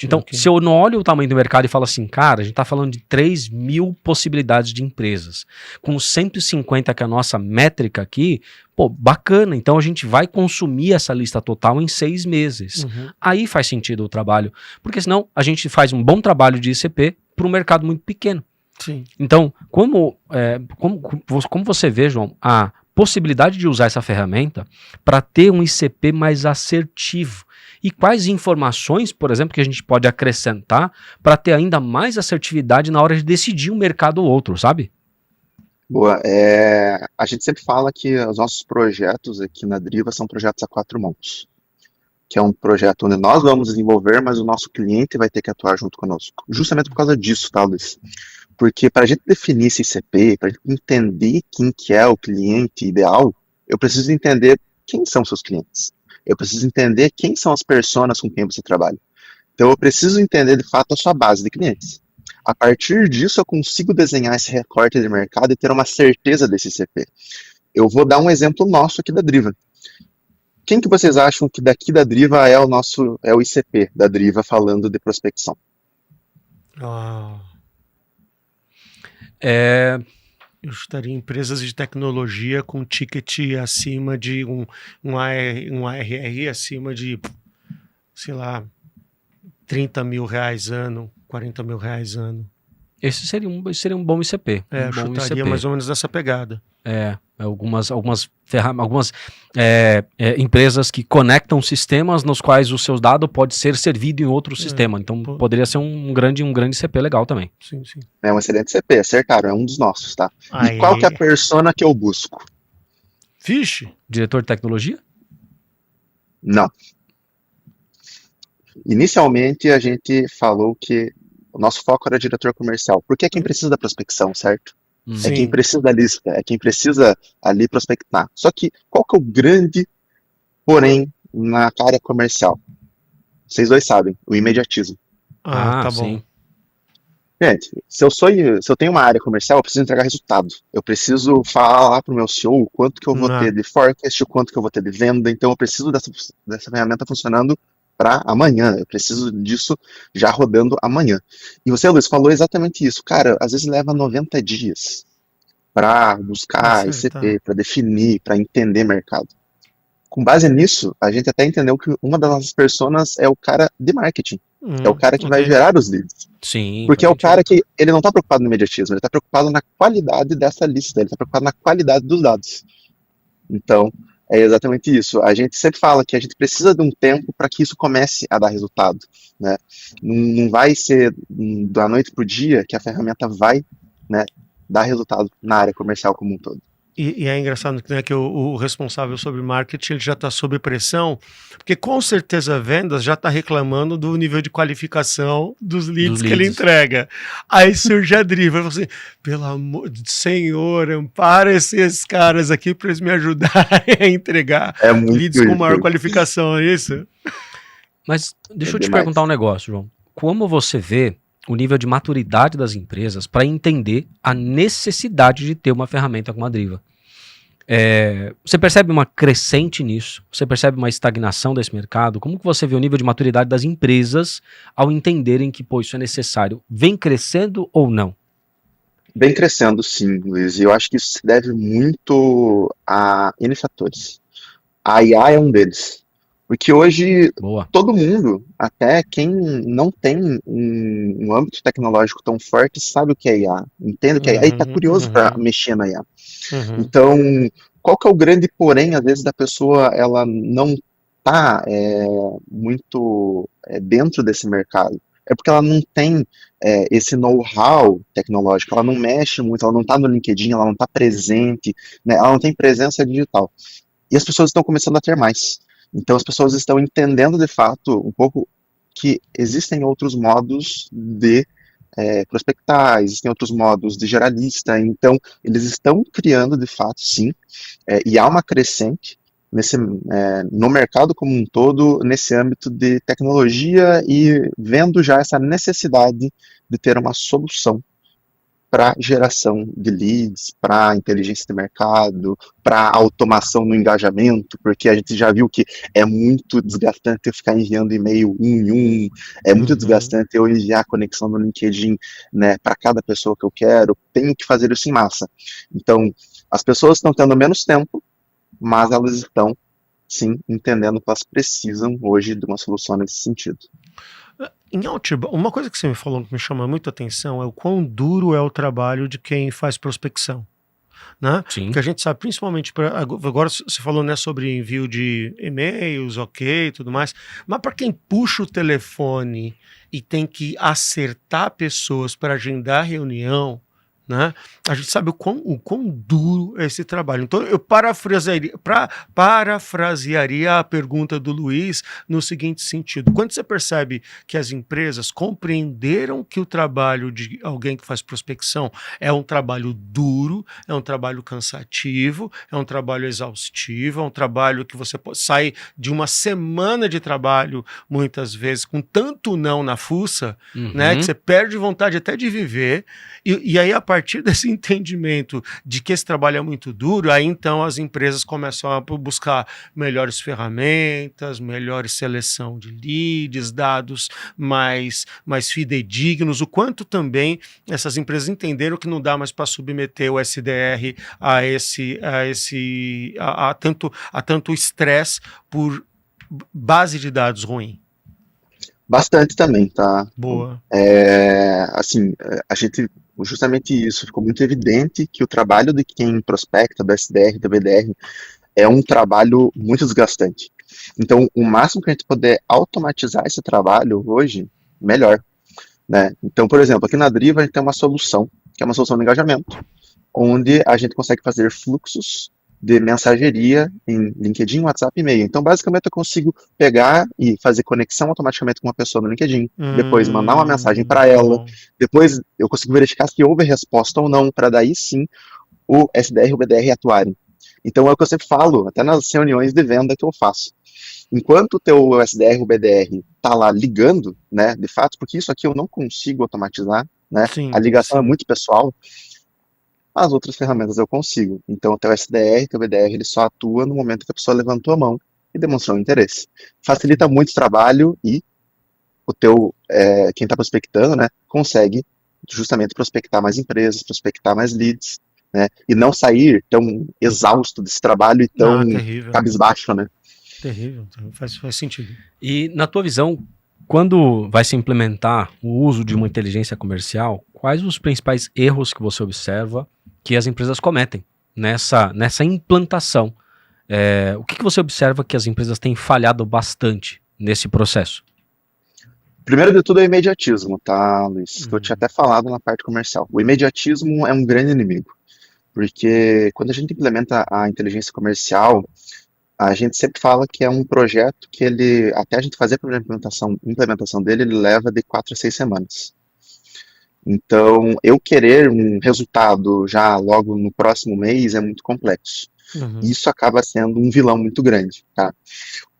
Então, se eu não olho o tamanho do mercado e falo assim, cara, a gente está falando de 3.000 possibilidades de empresas, com 150 que é a nossa métrica aqui, bacana, então a gente vai consumir essa lista total em 6 meses. Aí faz sentido o trabalho, porque senão a gente faz um bom trabalho de ICP para um mercado muito pequeno. Sim. Então, como você vê, João, a possibilidade de usar essa ferramenta para ter um ICP mais assertivo e quais informações, por exemplo, que a gente pode acrescentar para ter ainda mais assertividade na hora de decidir um mercado ou outro, sabe? Boa. A gente sempre fala que os nossos projetos aqui na Driva são projetos a 4 mãos, que é um projeto onde nós vamos desenvolver, mas o nosso cliente vai ter que atuar junto conosco. Justamente por causa disso, tá, Luiz? Porque para a gente definir esse ICP, para a gente entender quem que é o cliente ideal, eu preciso entender quem são seus clientes. Eu preciso entender quem são as pessoas com quem você trabalha. Então eu preciso entender de fato a sua base de clientes. A partir disso eu consigo desenhar esse recorte de mercado e ter uma certeza desse ICP. Eu vou dar um exemplo nosso aqui da Driva. Quem que vocês acham que daqui da Driva é o ICP da Driva falando de prospecção? Eu estaria em empresas de tecnologia com ticket acima de um ARR acima de, sei lá, 30 mil reais ano, 40 mil reais ano. Esse seria um bom ICP. Eu bom chutaria ICP. mais ou menos nessa pegada. Algumas empresas que conectam sistemas nos quais o seu dado pode ser servido em outro sistema. Então, poderia ser um grande CP legal também. Sim. É um excelente CP, acertaram, é um dos nossos, tá? E qual que é a persona que eu busco? Vixe! Diretor de tecnologia? Não. Inicialmente, a gente falou que o nosso foco era diretor comercial, porque é quem precisa da prospecção, certo? É quem precisa da lista, é quem precisa ali prospectar. Só que qual que é o grande porém na área comercial? Vocês dois sabem, o imediatismo. Tá sim. bom. Gente, se eu tenho uma área comercial, eu preciso entregar resultado. Eu preciso falar lá pro meu CEO o quanto que eu vou ter de forecast, o quanto que eu vou ter de venda. Então eu preciso dessa ferramenta funcionando para amanhã. Eu preciso disso já rodando amanhã. E você, Luiz, falou exatamente isso. Cara, às vezes leva 90 dias para buscar ICP, para definir, para entender mercado. Com base nisso, a gente até entendeu que uma das nossas personas é o cara de marketing. É o cara que vai gerar os leads. Sim. Porque é o cara que ele não está preocupado no imediatismo, ele está preocupado na qualidade dessa lista, ele está preocupado na qualidade dos dados. Então, é exatamente isso. A gente sempre fala que a gente precisa de um tempo para que isso comece a dar resultado, né? Não vai ser da noite para o dia que a ferramenta vai, né, dar resultado na área comercial como um todo. E é engraçado, né, que o responsável sobre marketing ele já está sob pressão, porque com certeza vendas já está reclamando do nível de qualificação dos leads que ele entrega. Aí surge a Driva, assim, pelo amor de Senhor, ampara esses caras aqui para eles me ajudarem a entregar leads com maior qualificação, é isso? Mas deixa eu te perguntar um negócio, João. Como você vê o nível de maturidade das empresas para entender a necessidade de ter uma ferramenta como a Driva? Você percebe uma crescente nisso? Você percebe uma estagnação desse mercado? Como que você vê o nível de maturidade das empresas ao entenderem que, isso é necessário? Vem crescendo ou não? Vem crescendo, sim, Luiz. E eu acho que isso se deve muito a N fatores. A IA é um deles. Porque hoje todo mundo, até quem não tem um âmbito tecnológico tão forte, sabe o que é IA, entende o que é IA e está curioso para mexer na IA. Então, qual que é o grande porém, às vezes, da pessoa ela não está muito dentro desse mercado? É porque ela não tem esse know-how tecnológico, ela não mexe muito, ela não está no LinkedIn, ela não está presente, né? Ela não tem presença digital. E as pessoas estão começando a ter mais. Então as pessoas estão entendendo de fato um pouco que existem outros modos de prospectar, existem outros modos de gerar lista, então eles estão criando de fato sim, e há uma crescente no mercado como um todo, nesse âmbito de tecnologia e vendo já essa necessidade de ter uma solução para geração de leads, para inteligência de mercado, para automação no engajamento, porque a gente já viu que é muito desgastante eu ficar enviando e-mail em um, é muito desgastante eu enviar conexão no LinkedIn, né, para cada pessoa que eu quero, tenho que fazer isso em massa. Então, as pessoas estão tendo menos tempo, mas elas estão, sim, entendendo que elas precisam hoje de uma solução nesse sentido. Em Outbound, uma coisa que você me falou que me chama muito a atenção é o quão duro é o trabalho de quem faz prospecção, né? Sim. Porque a gente sabe, principalmente, agora você falou, né, sobre envio de e-mails, ok, tudo mais, mas para quem puxa o telefone e tem que acertar pessoas para agendar reunião, né? A gente sabe o quão duro é esse trabalho. Então, eu parafrasearia a pergunta do Luiz no seguinte sentido: quando você percebe que as empresas compreenderam que o trabalho de alguém que faz prospecção é um trabalho duro, é um trabalho cansativo, é um trabalho exaustivo, é um trabalho que você sai de uma semana de trabalho, muitas vezes, com tanto não na fuça, né, que você perde vontade até de viver, e aí, a partir desse entendimento de que esse trabalho é muito duro, aí então as empresas começam a buscar melhores ferramentas, melhor seleção de leads, dados mais fidedignos, o quanto também essas empresas entenderam que não dá mais para submeter o SDR a tanto estresse por base de dados ruim. Bastante também, tá? Boa. Assim, a gente, justamente isso, ficou muito evidente que o trabalho de quem prospecta, do SDR, do BDR, é um trabalho muito desgastante. Então, o máximo que a gente puder automatizar esse trabalho hoje, melhor, né? Então, por exemplo, aqui na Driva a gente tem uma solução, que é uma solução de engajamento, onde a gente consegue fazer fluxos de mensageria em LinkedIn, WhatsApp e e-mail. Então, basicamente, eu consigo pegar e fazer conexão automaticamente com uma pessoa no LinkedIn, depois mandar uma mensagem para ela, bom. depois eu consigo verificar se houve resposta ou não, para daí sim o SDR e o BDR atuarem. Então, é o que eu sempre falo, até nas reuniões de venda que eu faço. Enquanto o teu SDR ou BDR tá lá ligando, né, de fato, porque isso aqui eu não consigo automatizar, né, Sim, a ligação sim. é muito pessoal, as outras ferramentas eu consigo. Então, o teu SDR, teu BDR, ele só atua no momento que a pessoa levantou a mão e demonstrou interesse. Facilita muito o trabalho e o teu, quem está prospectando, né, consegue justamente prospectar mais empresas, prospectar mais leads, né, e não sair tão exausto desse trabalho e tão Terrível. cabisbaixo, né. Terrível, faz sentido. E na tua visão, quando vai se implementar o uso de uma inteligência comercial, quais os principais erros que você observa que as empresas cometem nessa implantação? O que você observa que as empresas têm falhado bastante nesse processo? Primeiro de tudo é o imediatismo, tá, Luiz? Que eu tinha até falado na parte comercial. O imediatismo é um grande inimigo, porque quando a gente implementa a inteligência comercial, a gente sempre fala que é um projeto que ele, até a gente fazer a primeira implementação dele, ele leva de 4 a 6 semanas. Então, eu querer um resultado já logo no próximo mês é muito complexo. Isso acaba sendo um vilão muito grande, tá?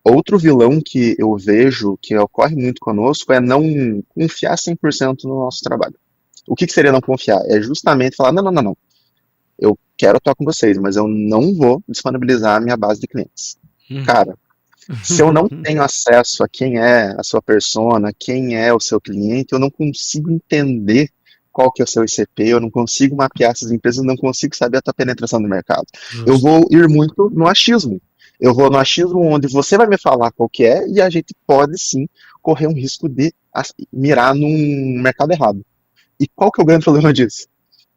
Outro vilão que eu vejo que ocorre muito conosco é não confiar 100% no nosso trabalho. O que seria não confiar? É justamente falar, não. Eu quero atuar com vocês, mas eu não vou disponibilizar a minha base de clientes. Cara, se eu não tenho acesso a quem é a sua persona, quem é o seu cliente, eu não consigo entender qual que é o seu ICP, eu não consigo mapear essas empresas, eu não consigo saber a tua penetração no mercado. Justo. Eu vou ir muito no achismo. Eu vou no achismo onde você vai me falar qual que é e a gente pode sim correr um risco de mirar num mercado errado. E qual que é o grande problema disso?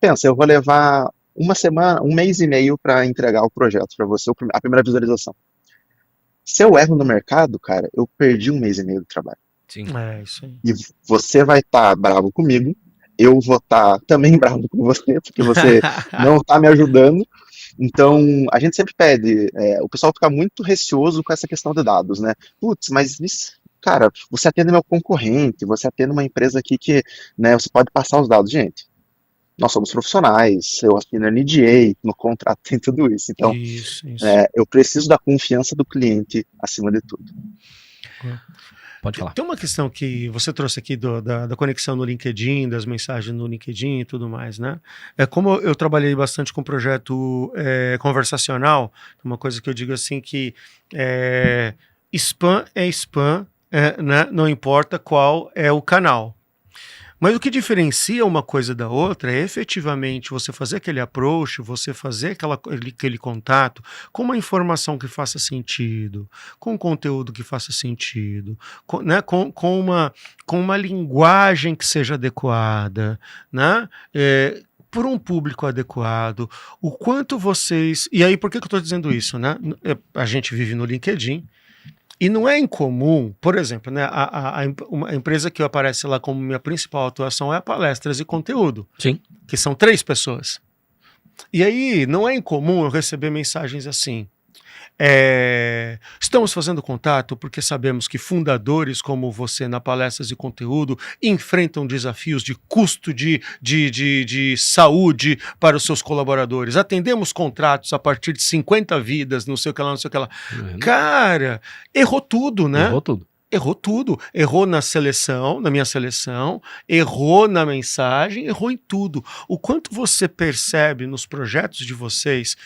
Pensa, eu vou levar uma semana, um mês e meio para entregar o projeto para você, a primeira visualização. Se eu erro no mercado, cara, eu perdi um mês e meio do trabalho. Sim. É isso aí. E você vai estar bravo comigo, eu vou estar também bravo com você, porque você não está me ajudando. Então, a gente sempre pede, o pessoal fica muito receoso com essa questão de dados, né? Putz, mas, cara, você atende meu concorrente, você atende uma empresa aqui que, né, você pode passar os dados. Gente, nós somos profissionais, eu assino NDA, no contrato tem tudo isso. Então, isso. eu preciso da confiança do cliente acima de tudo. Pode falar. Tem uma questão que você trouxe aqui da conexão no LinkedIn, das mensagens no LinkedIn e tudo mais, né? Como eu trabalhei bastante com projeto conversacional, uma coisa que eu digo assim que spam é spam, né? Não importa qual é o canal. Mas o que diferencia uma coisa da outra é efetivamente você fazer aquele approach, você fazer aquele contato com uma informação que faça sentido, com um conteúdo que faça sentido, né, com uma linguagem que seja adequada, né? Por um público adequado, o quanto vocês... E aí, por que eu estou dizendo isso, né? A gente vive no LinkedIn, E não é incomum, por exemplo, né, uma empresa que aparece lá como minha principal atuação é a Palestras e Conteúdo, Sim. que são 3 pessoas. E aí não é incomum eu receber mensagens assim: estamos fazendo contato porque sabemos que fundadores como você na Palestras e Conteúdo enfrentam desafios de custo de saúde para os seus colaboradores. Atendemos contratos a partir de 50 vidas, não sei o que lá, não sei o que lá. Cara, errou tudo, né? Errou tudo. Errou tudo. Errou na seleção, na minha seleção, errou na mensagem, errou em tudo. O quanto você percebe nos projetos de vocês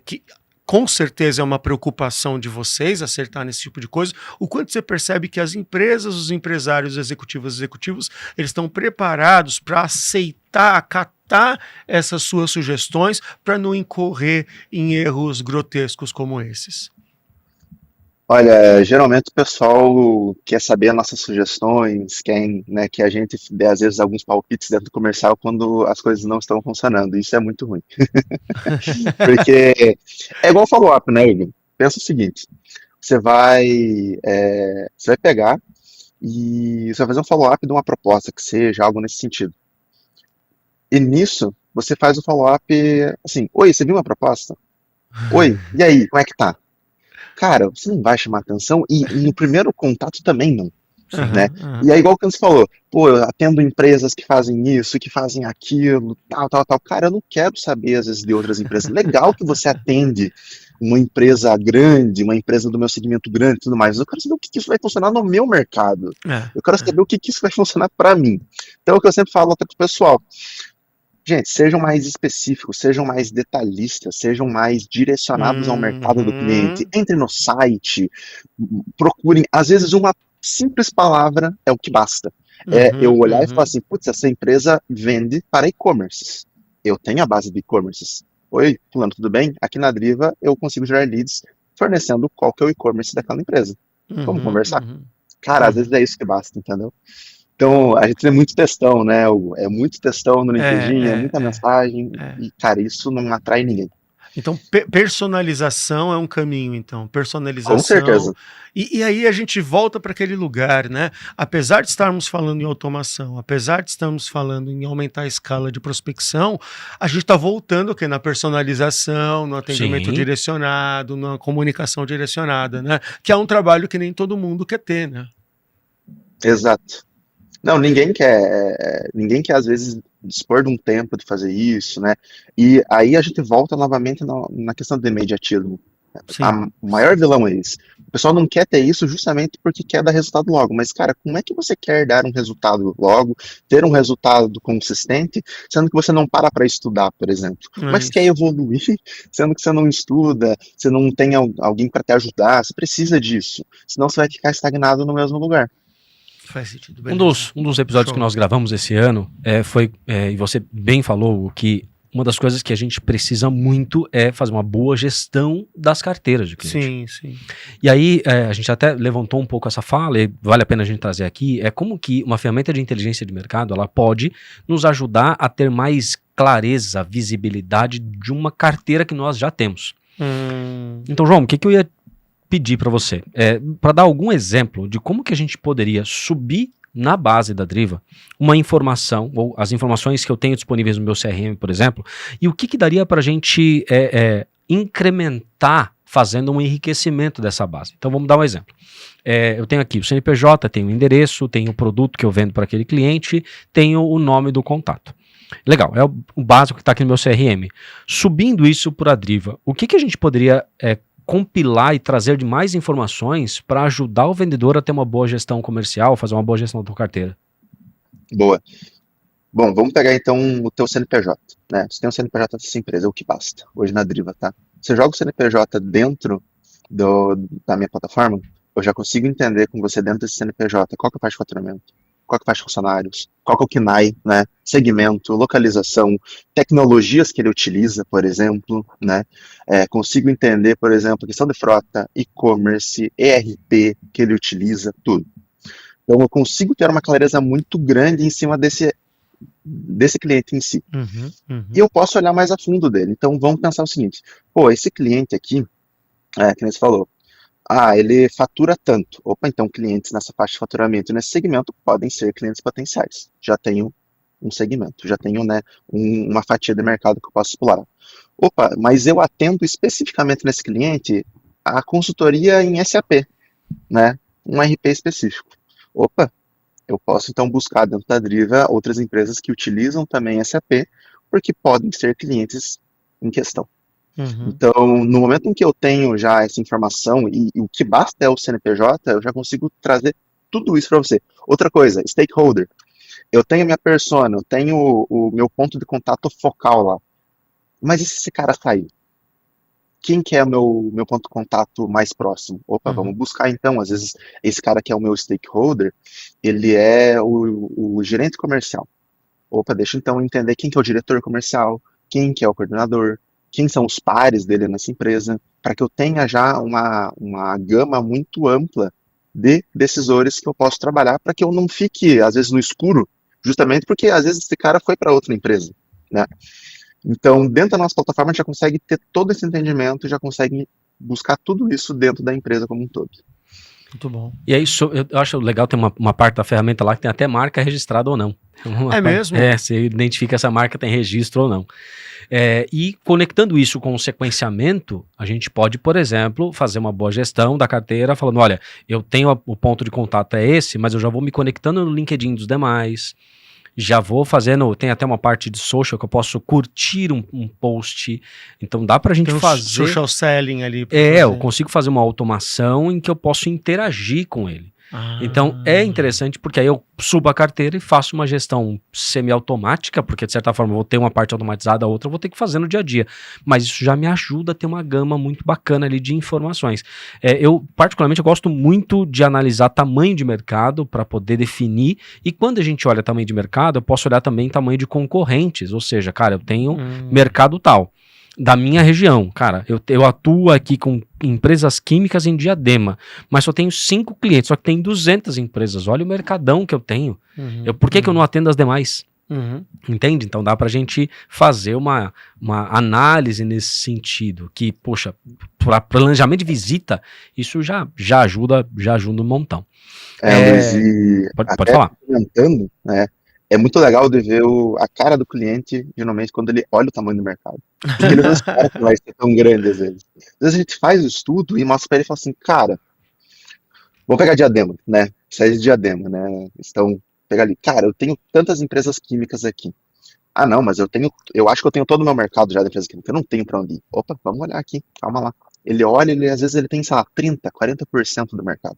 que com certeza é uma preocupação de vocês acertar nesse tipo de coisa, o quanto você percebe que as empresas, os empresários, executivos, eles estão preparados para aceitar, acatar essas suas sugestões para não incorrer em erros grotescos como esses? Olha, geralmente o pessoal quer saber as nossas sugestões, quer, né, que a gente dê às vezes alguns palpites dentro do comercial quando as coisas não estão funcionando. Isso é muito ruim. Porque é igual follow-up, né, Igor? Pensa o seguinte, você vai pegar e você vai fazer um follow-up de uma proposta que seja algo nesse sentido. E nisso, você faz o follow-up assim, oi, você viu uma proposta? Oi, e aí, como é que tá? Cara, você não vai chamar atenção e no primeiro contato também não, né? E é igual que você falou, pô, eu atendo empresas que fazem isso, que fazem aquilo, tal, tal, tal. Cara, eu não quero saber, às vezes, de outras empresas. Legal que você atende uma empresa grande, uma empresa do meu segmento grande e tudo mais, mas eu quero saber o que isso vai funcionar no meu mercado. Eu quero saber o que isso vai funcionar para mim. Então, é o que eu sempre falo até pro pessoal. Gente, sejam mais específicos, sejam mais detalhistas, sejam mais direcionados ao mercado do cliente. Entrem no site, procurem. Às vezes, uma simples palavra é o que basta. Eu olhar e falar assim, putz, essa empresa vende para e-commerce. Eu tenho a base de e-commerce. Oi, fulano, tudo bem? Aqui na Driva eu consigo gerar leads fornecendo qual que é o e-commerce daquela empresa. Vamos conversar? Cara, às vezes é isso que basta, entendeu? Então, a gente tem muito textão, né, Hugo? É muito textão no LinkedIn, é muita mensagem, e, cara, isso não atrai ninguém. Então, personalização é um caminho, então. Com Personalização. certeza. E aí a gente volta para aquele lugar, né? Apesar de estarmos falando em automação, apesar de estarmos falando em aumentar a escala de prospecção, a gente está voltando na personalização, no atendimento Sim. direcionado, na comunicação direcionada, né? Que é um trabalho que nem todo mundo quer ter, né? Exato. Não, ninguém quer às vezes dispor de um tempo de fazer isso, né? E aí a gente volta novamente na questão do imediatismo. Sim. O maior vilão é esse. O pessoal não quer ter isso justamente porque quer dar resultado logo. Mas, cara, como é que você quer dar um resultado logo, ter um resultado consistente, sendo que você não para estudar, por exemplo? Como é que você quer evoluir, sendo que você não estuda, você não tem alguém para te ajudar? Você precisa disso. Senão você vai ficar estagnado no mesmo lugar. Faz sentido. Um dos episódios que nós gravamos esse ano e você bem falou que uma das coisas que a gente precisa muito é fazer uma boa gestão das carteiras de cliente. Sim. E aí a gente até levantou um pouco essa fala e vale a pena a gente trazer aqui, é como que uma ferramenta de inteligência de mercado, ela pode nos ajudar a ter mais clareza, visibilidade de uma carteira que nós já temos. Então, João, o que eu ia pedir para você? Para dar algum exemplo de como que a gente poderia subir na base da Driva uma informação, ou as informações que eu tenho disponíveis no meu CRM, por exemplo, e o que daria para a gente incrementar fazendo um enriquecimento dessa base. Então vamos dar um exemplo. Eu tenho aqui o CNPJ, tenho o endereço, tenho o produto que eu vendo para aquele cliente, tenho o nome do contato. Legal, é o básico que está aqui no meu CRM. Subindo isso para a Driva, o que a gente poderia compilar e trazer de mais informações para ajudar o vendedor a ter uma boa gestão comercial, fazer uma boa gestão da tua carteira? Boa. Bom, vamos pegar então o teu CNPJ, né? Você tem um CNPJ dessa empresa, é o que basta, hoje na Driva, tá? Você joga o CNPJ dentro da minha plataforma, eu já consigo entender com você dentro desse CNPJ qual que é a parte de faturamento, qual que é a parte de funcionários, qual que é o KNAI, né? Segmento, localização, tecnologias que ele utiliza, por exemplo, né? Consigo entender, por exemplo, questão de frota, e-commerce, ERP que ele utiliza, tudo. Então eu consigo ter uma clareza muito grande em cima desse cliente em si. E eu posso olhar mais a fundo dele. Então vamos pensar o seguinte, esse cliente aqui, que nem você falou, Ele fatura tanto. Opa, então clientes nessa faixa de faturamento nesse segmento podem ser clientes potenciais. Já tenho um segmento, já tenho, né, uma fatia de mercado que eu posso explorar. Opa, mas eu atendo especificamente nesse cliente a consultoria em SAP, né, um RP específico. Opa, eu posso então buscar dentro da Driva outras empresas que utilizam também SAP, porque podem ser clientes em questão. Então, no momento em que eu tenho já essa informação e o que basta é o CNPJ, eu já consigo trazer tudo isso para você. Outra coisa, stakeholder. Eu tenho a minha persona, eu tenho o meu ponto de contato focal lá. Mas e se esse cara sair? Quem que é o meu ponto de contato mais próximo? Opa, vamos buscar então. Às vezes, esse cara que é o meu stakeholder, ele é o gerente comercial. Opa, deixa então eu entender quem que é o diretor comercial, quem que é o coordenador, quem são os pares dele nessa empresa, para que eu tenha já uma gama muito ampla de decisores que eu posso trabalhar, para que eu não fique, às vezes, no escuro, justamente porque, às vezes, esse cara foi para outra empresa, né? Então, dentro da nossa plataforma, a gente já consegue ter todo esse entendimento, já consegue buscar tudo isso dentro da empresa como um todo. Muito bom. E aí, eu acho legal ter uma parte da ferramenta lá que tem até marca registrada ou não. Mesmo? Você identifica se a marca tem registro ou não. E conectando isso com o sequenciamento, a gente pode, por exemplo, fazer uma boa gestão da carteira, falando, olha, eu tenho o ponto de contato é esse, mas eu já vou me conectando no LinkedIn dos demais, já vou fazendo, tem até uma parte de social que eu posso curtir um post, então dá pra gente tem fazer... social selling ali. Eu consigo fazer uma automação em que eu posso interagir com ele. Então é interessante porque aí eu subo a carteira e faço uma gestão semi-automática, porque de certa forma eu vou ter uma parte automatizada, a outra eu vou ter que fazer no dia a dia, mas isso já me ajuda a ter uma gama muito bacana ali de informações. Eu particularmente gosto muito de analisar tamanho de mercado para poder definir, e quando a gente olha tamanho de mercado, eu posso olhar também tamanho de concorrentes, ou seja, cara, eu tenho mercado tal. Da minha região, cara, eu atuo aqui com empresas químicas em Diadema, mas só tenho 5 clientes, só que tem 200 empresas, olha o mercadão que eu tenho, por que que eu não atendo as demais? Entende? Então dá pra gente fazer uma análise nesse sentido, que, poxa, para planejamento de visita, isso já ajuda um montão. Luiz, e pode falar. Comentando, né? É muito legal de ver a cara do cliente, geralmente, quando ele olha o tamanho do mercado. Porque ele não espera que vai ser tão grande, às vezes. Às vezes a gente faz o estudo e mostra pra ele e fala assim, cara, vamos pegar Diadema, né? Sai de Diadema, né? Então, pegar ali, cara, eu tenho tantas empresas químicas aqui. Ah, não, mas eu acho que eu tenho todo o meu mercado já de empresas químicas, eu não tenho pra onde ir. Opa, vamos olhar aqui, calma lá. Ele olha, às vezes ele tem, sei lá, 30, 40% do mercado.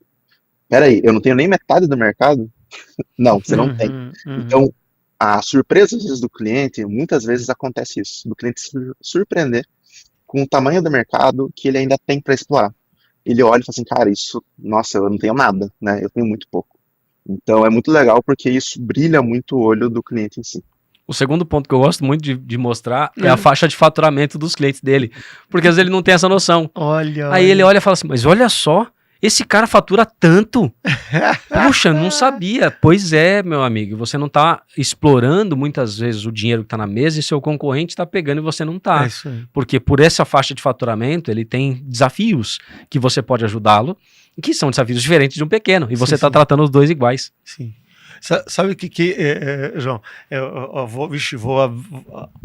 Peraí, eu não tenho nem metade do mercado? Não, você não tem. Então, a surpresa às vezes do cliente, muitas vezes acontece isso, do cliente se surpreender com o tamanho do mercado que ele ainda tem para explorar. Ele olha e fala assim, cara, isso, nossa, eu não tenho nada, né? Eu tenho muito pouco. Então, é muito legal porque isso brilha muito o olho do cliente em si. O segundo ponto que eu gosto muito de mostrar é a faixa de faturamento dos clientes dele, porque às vezes ele não tem essa noção. Aí ele olha e fala assim, mas olha só, esse cara fatura tanto. Puxa, não sabia. Pois é, meu amigo, você não tá explorando muitas vezes o dinheiro que tá na mesa e seu concorrente tá pegando e você não tá. Porque por essa faixa de faturamento, ele tem desafios que você pode ajudá-lo, que são desafios diferentes de um pequeno, e você tá tratando os dois iguais. Sim. Sabe o que João? Eu vou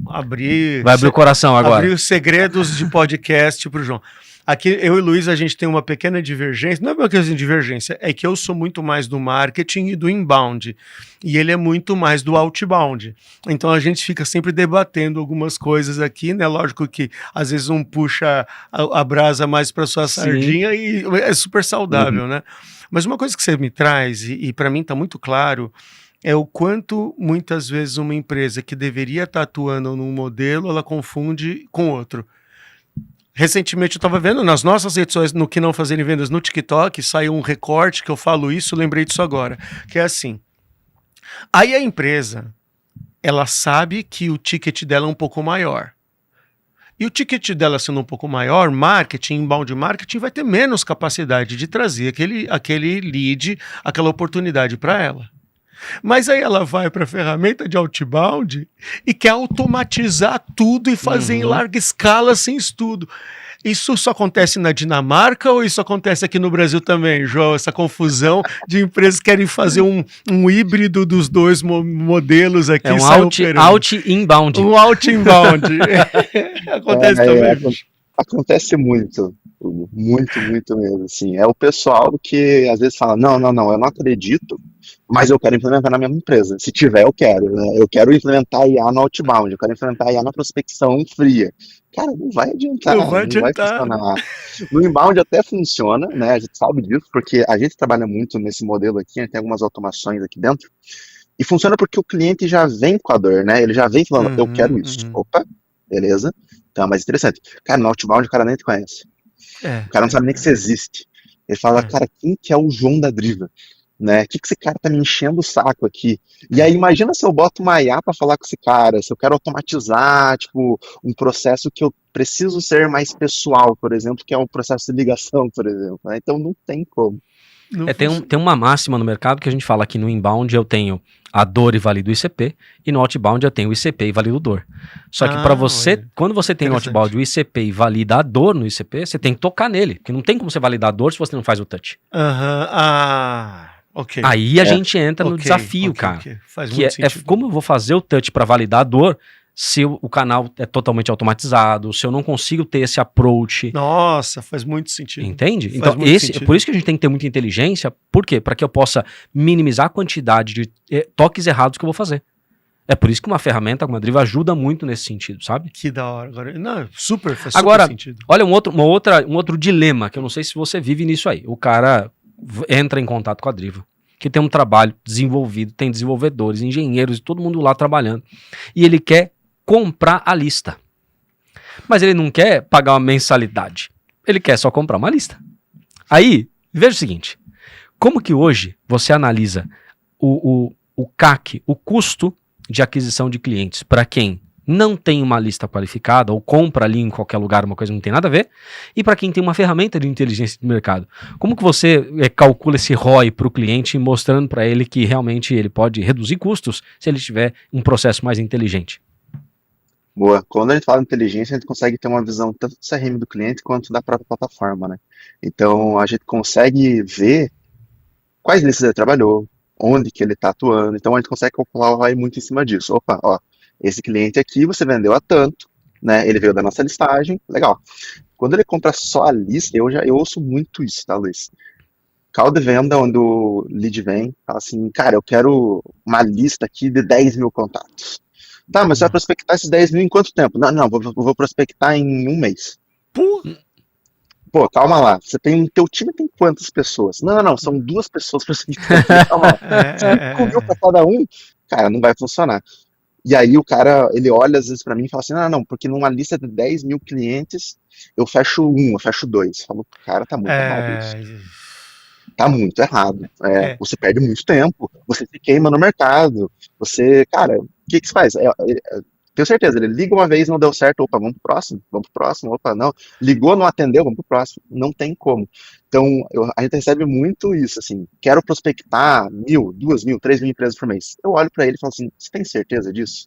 abrir... Vai abrir o coração agora. Abrir os segredos de podcast pro João. Aqui, eu e o Luiz, a gente tem uma pequena divergência. Não é uma questão de divergência, é que eu sou muito mais do marketing e do inbound. E ele é muito mais do outbound. Então a gente fica sempre debatendo algumas coisas aqui, né? Lógico que às vezes um puxa a brasa mais para sua sardinha e é super saudável, né? Mas uma coisa que você me traz, e para mim está muito claro, é o quanto muitas vezes uma empresa que deveria estar atuando num modelo, ela confunde com outro. Recentemente eu estava vendo nas nossas redes sociais, no Que Não Fazerem Vendas no TikTok, saiu um recorte que eu falo isso, lembrei disso agora, que é assim, aí a empresa, ela sabe que o ticket dela é um pouco maior. E o ticket dela sendo um pouco maior, marketing, inbound marketing, vai ter menos capacidade de trazer aquele lead, aquela oportunidade para ela. Mas aí ela vai para a ferramenta de outbound e quer automatizar tudo e fazer em larga escala sem estudo. Isso só acontece na Dinamarca ou isso acontece aqui no Brasil também, João? Essa confusão de empresas que querem fazer um híbrido dos dois modelos aqui. É um out-inbound. Um out-inbound. Acontece também, bicho. Acontece muito, muito mesmo, assim. É o pessoal que às vezes fala, não, eu não acredito, mas eu quero implementar na minha empresa. Se tiver, eu quero, né? Eu quero implementar IA no outbound, eu quero implementar IA na prospecção fria. Cara, não vai adiantar, não vai funcionar. No inbound até funciona, né? A gente sabe disso, porque a gente trabalha muito nesse modelo aqui, a gente tem algumas automações aqui dentro, e funciona porque o cliente já vem com a dor, né? Ele já vem falando, eu quero isso. Opa, beleza. Então, mais interessante. Cara, no outbound o cara nem te conhece. O cara não sabe nem que você existe. Ele fala, cara, quem que é o João da Driva? Né? Que esse cara tá me enchendo o saco aqui? E aí, imagina se eu boto uma IA pra falar com esse cara, se eu quero automatizar, tipo, um processo que eu preciso ser mais pessoal, por exemplo, que é um processo de ligação, por exemplo. Né? Então, não tem como. Tem uma máxima no mercado que a gente fala que no inbound eu tenho a dor e valido o ICP, e no outbound eu tenho o ICP e valido dor. Só que para você, quando você tem no outbound o ICP e valida a dor no ICP, você tem que tocar nele, porque não tem como você validar a dor se você não faz o touch. Okay. Aí a gente entra no desafio, cara. Faz muito sentido. Como eu vou fazer o touch para validar a dor se o canal é totalmente automatizado, se eu não consigo ter esse approach. Nossa, faz muito sentido. Entende? Então, por isso que a gente tem que ter muita inteligência. Por quê? Para que eu possa minimizar a quantidade de toques errados que eu vou fazer. É por isso que uma ferramenta como a Driva ajuda muito nesse fentido, sabe? Que da hora. Agora, faz super sentido. Olha um outro dilema, que eu não sei se você vive nisso aí. O cara entra em contato com a Driva, que tem um trabalho desenvolvido, tem desenvolvedores, engenheiros, todo mundo lá trabalhando. E ele quer comprar a lista. Mas ele não quer pagar uma mensalidade. Ele quer só comprar uma lista. Aí, veja o seguinte. Como que hoje você analisa o CAC, o custo de aquisição de clientes, para quem não tem uma lista qualificada ou compra ali em qualquer lugar uma coisa que não tem nada a ver, e para quem tem uma ferramenta de inteligência de mercado? Como que você calcula esse ROI para o cliente, mostrando para ele que realmente ele pode reduzir custos se ele tiver um processo mais inteligente? Boa. Quando a gente fala de inteligência, a gente consegue ter uma visão tanto do CRM do cliente quanto da própria plataforma, né? Então, a gente consegue ver quais listas ele trabalhou, onde que ele está atuando. Então, a gente consegue calcular o ROI muito em cima disso. Opa, ó, esse cliente aqui você vendeu a tanto, né? Ele veio da nossa listagem, legal. Quando ele compra só a lista, eu ouço muito isso, tá, Luiz? Call de venda, onde o lead vem, fala assim, cara, eu quero uma lista aqui de 10 mil contatos. Tá, mas você vai prospectar esses 10 mil em quanto tempo? Não, vou prospectar em um mês. Pô, calma lá. Teu time tem quantas pessoas? Não, são 2 pessoas prospectando. Calma lá. 5 mil para cada um? Cara, não vai funcionar. E aí o cara, ele olha às vezes para mim e fala assim, não, porque numa lista de 10 mil clientes, eu fecho 1, eu fecho 2. Falo, cara, tá muito errado isso. Tá muito errado. Você perde muito tempo, você se queima no mercado, cara, o que você faz? Tenho certeza, ele liga uma vez, não deu certo, opa, vamos pro próximo, opa, não, ligou, não atendeu, vamos pro próximo, não tem como. Então, a gente recebe muito isso, assim, quero prospectar 1.000, 2.000, 3.000 empresas por mês. Eu olho para ele e falo assim, você tem certeza disso?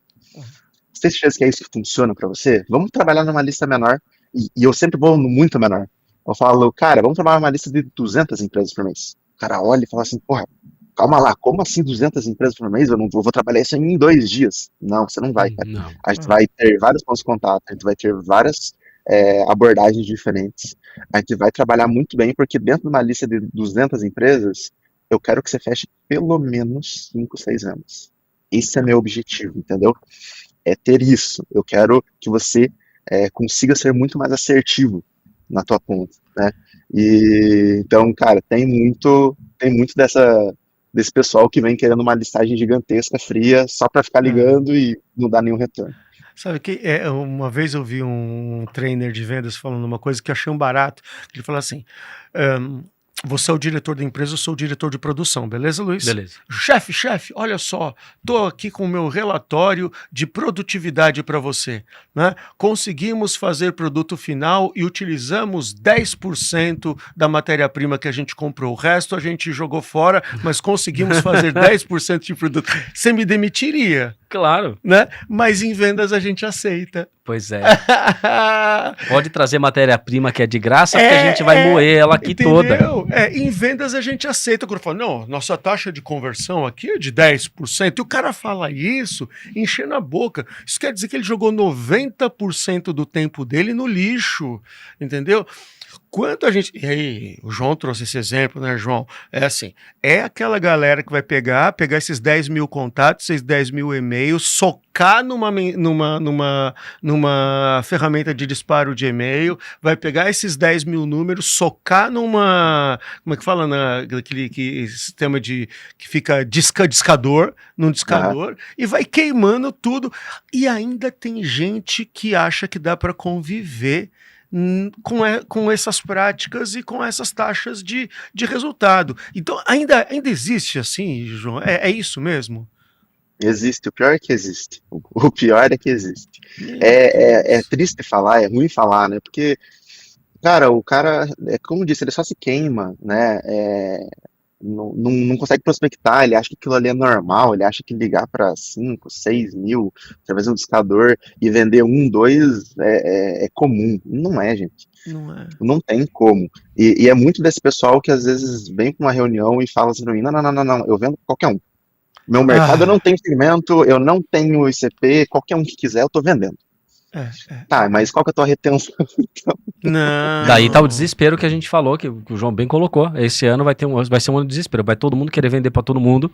Você tem certeza que é isso que funciona para você? Vamos trabalhar numa lista menor, e eu sempre vou no muito menor. Eu falo, cara, vamos trabalhar numa lista de 200 empresas por mês. O cara olha e fala assim, porra, calma lá, como assim 200 empresas por mês? Eu não vou trabalhar isso em 2 dias. Não, você não vai, cara. Não. A gente vai ter vários pontos de contato, a gente vai ter várias abordagens diferentes. A gente vai trabalhar muito bem, porque dentro de uma lista de 200 empresas, eu quero que você feche pelo menos 5, 6 vendas. Esse é meu objetivo, entendeu? É ter isso. Eu quero que você consiga ser muito mais assertivo na tua ponta, né? E então, cara, tem muito desse pessoal que vem querendo uma listagem gigantesca, fria, só para ficar ligando e não dar nenhum retorno. Sabe que uma vez eu vi um trainer de vendas falando uma coisa que eu achei um barato. Ele falou assim, você é o diretor da empresa, eu sou o diretor de produção, beleza, Luiz? Beleza. Chefe, olha só, tô aqui com o meu relatório de produtividade para você, né? Conseguimos fazer produto final e utilizamos 10% da matéria-prima que a gente comprou. O resto a gente jogou fora, mas conseguimos fazer 10% de produto. Você me demitiria? Claro. Né? Mas em vendas a gente aceita. Pois é. Pode trazer matéria-prima que é de graça, porque a gente vai moer ela aqui toda. Em vendas a gente aceita quando fala, não, nossa taxa de conversão aqui é de 10%. E o cara fala isso, enchendo a boca. Isso quer dizer que ele jogou 90% do tempo dele no lixo, entendeu? Quanto a gente. E aí, o João trouxe esse exemplo, né, João? É assim: é aquela galera que vai pegar esses 10 mil contatos, esses 10 mil e-mails, socar numa ferramenta de disparo de e-mail, vai pegar esses 10 mil números, socar numa. Como é que fala? Naquele sistema que fica discador, num discador, e vai queimando tudo. E ainda tem gente que acha que dá para conviver com essas práticas e com essas taxas de resultado. Então, ainda existe assim, João? É isso mesmo? Existe, o pior é que existe. O pior é que existe. É triste falar, é ruim falar, né? Porque, cara, o cara, como eu disse, ele só se queima, né? Não consegue prospectar, ele acha que aquilo ali é normal, ele acha que ligar para 5, 6 mil, através de um discador e vender 1, 2 é comum. Não é, gente. Não é. Não tem como. E é muito desse pessoal que às vezes vem para uma reunião e fala assim para mim, não, eu vendo qualquer um. Meu mercado eu não tenho segmento, eu não tenho ICP, qualquer um que quiser eu tô vendendo. Tá, mas qual que é a tua retenção? Não. Daí tá o desespero que a gente falou, que o João bem colocou. Esse ano vai ser um ano de desespero. Vai todo mundo querer vender pra todo mundo.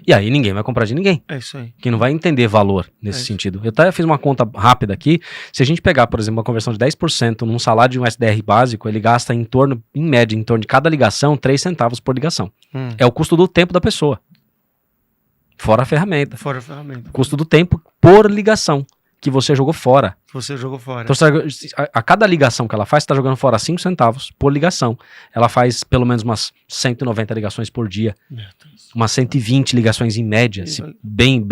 E aí ninguém vai comprar de ninguém. É isso aí. Que não vai entender valor nesse sentido. Eu até fiz uma conta rápida aqui. Se a gente pegar, por exemplo, uma conversão de 10% num salário de um SDR básico, ele gasta em média, em torno de cada ligação, 3 centavos por ligação. É o custo do tempo da pessoa. Fora a ferramenta. Custo do tempo por ligação que você jogou fora. Então, a cada ligação que ela faz, você está jogando fora 5 centavos por ligação. Ela faz pelo menos umas 190 ligações por dia. Umas 120 ligações em média. Bem,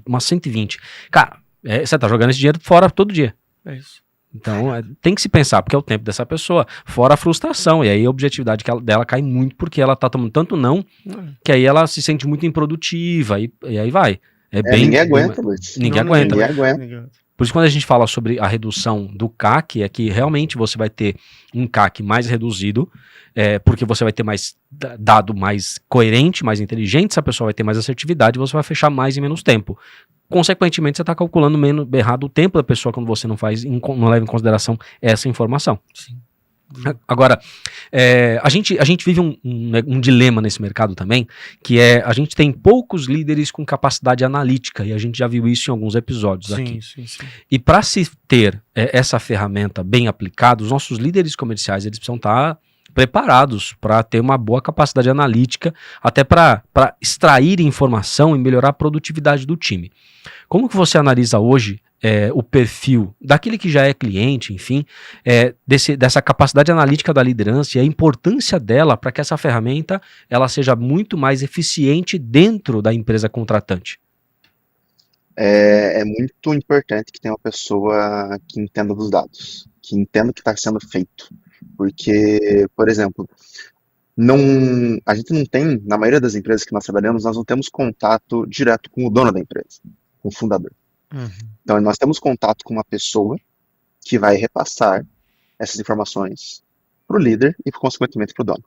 umas 120. Cara, você está jogando esse dinheiro fora todo dia. É isso. Então, tem que se pensar, porque é o tempo dessa pessoa. Fora a frustração. E aí a objetividade dela cai muito, porque ela tá tomando tanto não, que aí ela se sente muito improdutiva. E aí vai. Ninguém aguenta, Luiz. Ninguém aguenta. Por isso, quando a gente fala sobre a redução do CAC, é que realmente você vai ter um CAC mais reduzido, porque você vai ter mais dado mais coerente, mais inteligente, essa pessoa vai ter mais assertividade, você vai fechar mais em menos tempo. Consequentemente, você está calculando menos errado o tempo da pessoa quando você não leva em consideração essa informação. Sim. Agora, a gente vive um dilema nesse mercado também, que a gente tem poucos líderes com capacidade analítica, e a gente já viu isso em alguns episódios aqui. Sim. E para se ter essa ferramenta bem aplicada, os nossos líderes comerciais eles precisam estar preparados para ter uma boa capacidade analítica, até para extrair informação e melhorar a produtividade do time. Como que você analisa hoje o perfil daquele que já é cliente, enfim, dessa capacidade analítica da liderança e a importância dela para que essa ferramenta ela seja muito mais eficiente dentro da empresa contratante? É muito importante que tenha uma pessoa que entenda dos dados, que entenda o que está sendo feito. Porque, por exemplo, a gente não tem, na maioria das empresas que nós trabalhamos, nós não temos contato direto com o dono da empresa, com o fundador. Então, nós temos contato com uma pessoa que vai repassar essas informações para o líder e, consequentemente, para o dono.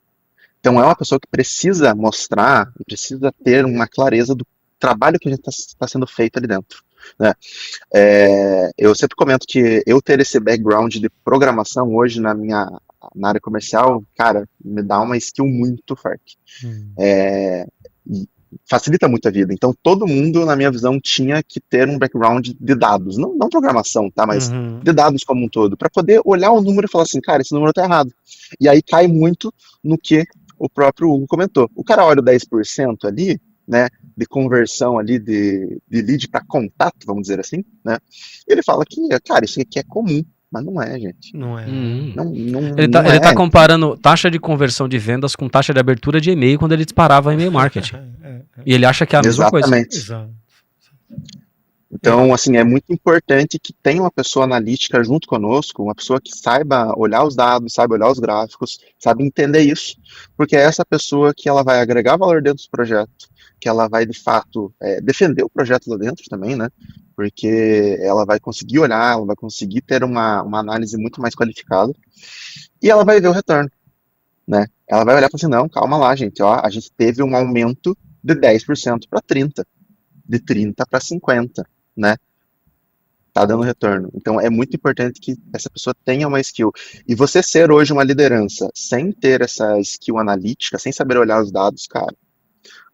Então, é uma pessoa que precisa mostrar e precisa ter uma clareza do trabalho que a gente está sendo feito ali dentro. Né? Eu sempre comento que eu ter esse background de programação hoje na área comercial, cara, me dá uma skill muito forte. Facilita muito a vida. Então, todo mundo, na minha visão, tinha que ter um background de dados. Não programação, tá? Mas de dados como um todo. Para poder olhar o número e falar assim, cara, esse número tá errado. E aí cai muito no que o próprio Hugo comentou. O cara olha o 10% ali, né, de conversão ali de lead para contato, vamos dizer assim, né? Ele fala que, cara, isso aqui é comum. Mas não é, gente. Não é. Ele tá comparando taxa de conversão de vendas com taxa de abertura de e-mail quando ele disparava e-mail marketing. E ele acha que é a mesma coisa. Exatamente. Então, assim, é muito importante que tenha uma pessoa analítica junto conosco, uma pessoa que saiba olhar os dados, saiba olhar os gráficos, sabe entender isso, porque é essa pessoa que ela vai agregar valor dentro do projeto, que ela vai, de fato, defender o projeto lá dentro também, né? porque ela vai conseguir olhar, ela vai conseguir ter uma análise muito mais qualificada e ela vai ver o retorno, né? Ela vai olhar e falar assim, não, calma lá, gente, ó, a gente teve um aumento de 10% para 30%, de 30% para 50%, né? Tá dando retorno. Então é muito importante que essa pessoa tenha uma skill. E você ser hoje uma liderança sem ter essa skill analítica, sem saber olhar os dados, cara,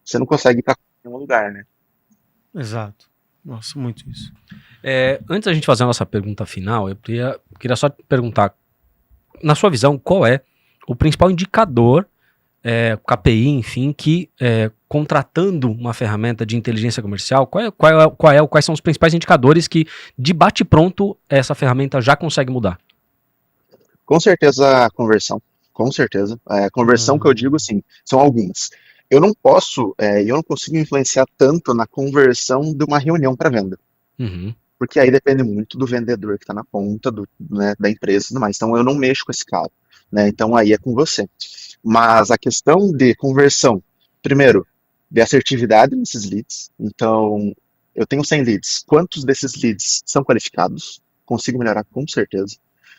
você não consegue ir para nenhum lugar, né? Exato. Nossa, muito isso. Antes da gente fazer a nossa pergunta final, eu queria só te perguntar, na sua visão, qual é o principal indicador, KPI, enfim, que contratando uma ferramenta de inteligência comercial, quais são os principais indicadores que, de bate-pronto, essa ferramenta já consegue mudar? Com certeza a conversão. Com certeza. A conversão que eu digo, assim, são algumas. Eu não consigo influenciar tanto na conversão de uma reunião para venda. Uhum. Porque aí depende muito do vendedor que está na ponta né, da empresa e tudo mais. Então eu não mexo com esse cara, né? Então aí é com você. Mas a questão de conversão, primeiro, de assertividade nesses leads. Então, eu tenho 100 leads. Quantos desses leads são qualificados? Consigo melhorar com certeza.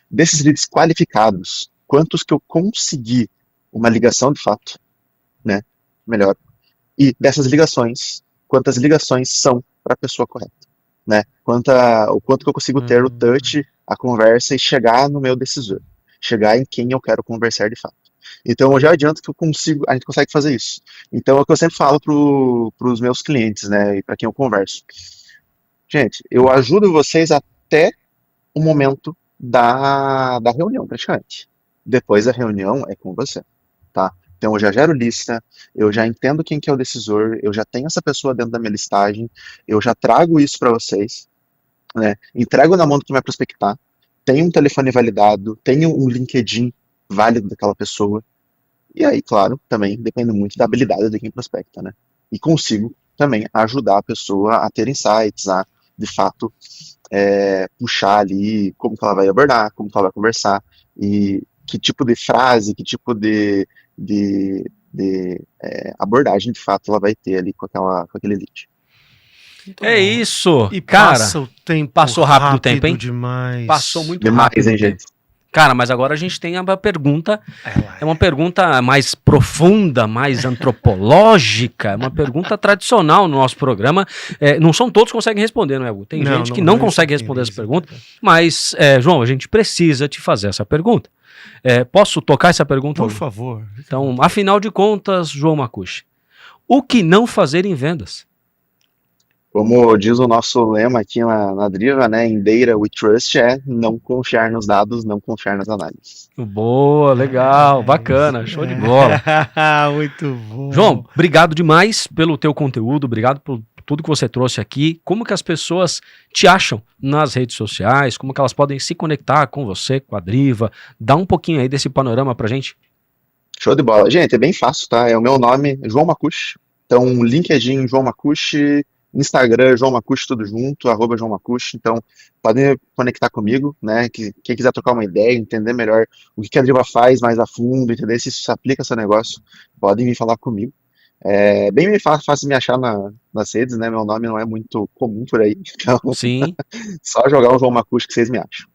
Desses leads qualificados, quantos que eu consegui uma ligação de fato, né? Melhor. E dessas ligações, quantas ligações são para a pessoa correta, né? O quanto que eu consigo ter o touch, a conversa e chegar no meu decisor, chegar em quem eu quero conversar de fato. Então eu já adianto que a gente consegue fazer isso. Então é o que eu sempre falo para os meus clientes, né, e para quem eu converso. Gente, eu ajudo vocês até o momento da reunião, praticamente. Depois da reunião é com você, tá? Então eu já gero lista, eu já entendo quem que é o decisor, eu já tenho essa pessoa dentro da minha listagem, eu já trago isso para vocês, né? Entrego na mão do que vai prospectar, tenho um telefone validado, tenho um LinkedIn válido daquela pessoa. E aí, claro, também depende muito da habilidade de quem prospecta, né? E consigo também ajudar a pessoa a ter insights, a, de fato, puxar ali como que ela vai abordar, como que ela vai conversar, e que tipo de frase, que tipo de abordagem, de fato, ela vai ter ali com aquele lead. Muito É bom. isso. E cara, passa o tempo passou rápido o tempo, hein? demais. Passou muito Demais, rápido. hein, gente? Cara, mas agora a gente tem a pergunta, é uma pergunta mais profunda, mais antropológica, é uma pergunta tradicional no nosso programa. Não são todos que conseguem responder, não é, Hugo? Tem gente que não consegue responder essa pergunta, mas, João, a gente precisa te fazer essa pergunta. Posso tocar essa pergunta? Por Hugo? favor. Então, afinal de contas, João Macucci, o que não fazer em vendas? Como diz o nosso lema aqui na Driva, né, em Data We Trust, é não confiar nos dados, não confiar nas análises. Boa, legal, bacana, show de bola. Muito bom. João, obrigado demais pelo teu conteúdo, obrigado por tudo que você trouxe aqui. Como que as pessoas te acham nas redes sociais? Como que elas podem se conectar com você, com a Driva? Dá um pouquinho aí desse panorama pra gente. Show de bola. Gente, é bem fácil, tá? É o meu nome, João Macucci. Então, LinkedIn, João Macucci. Instagram, João Macucci, tudo junto, @João Macucci. Então, podem conectar comigo, né? Quem quiser trocar uma ideia, entender melhor o que a Driva faz mais a fundo, entender se isso se aplica ao seu negócio, podem vir falar comigo. É bem fácil me achar nas redes, né? Meu nome não é muito comum por aí, então Sim. só jogar o João Macucci que vocês me acham.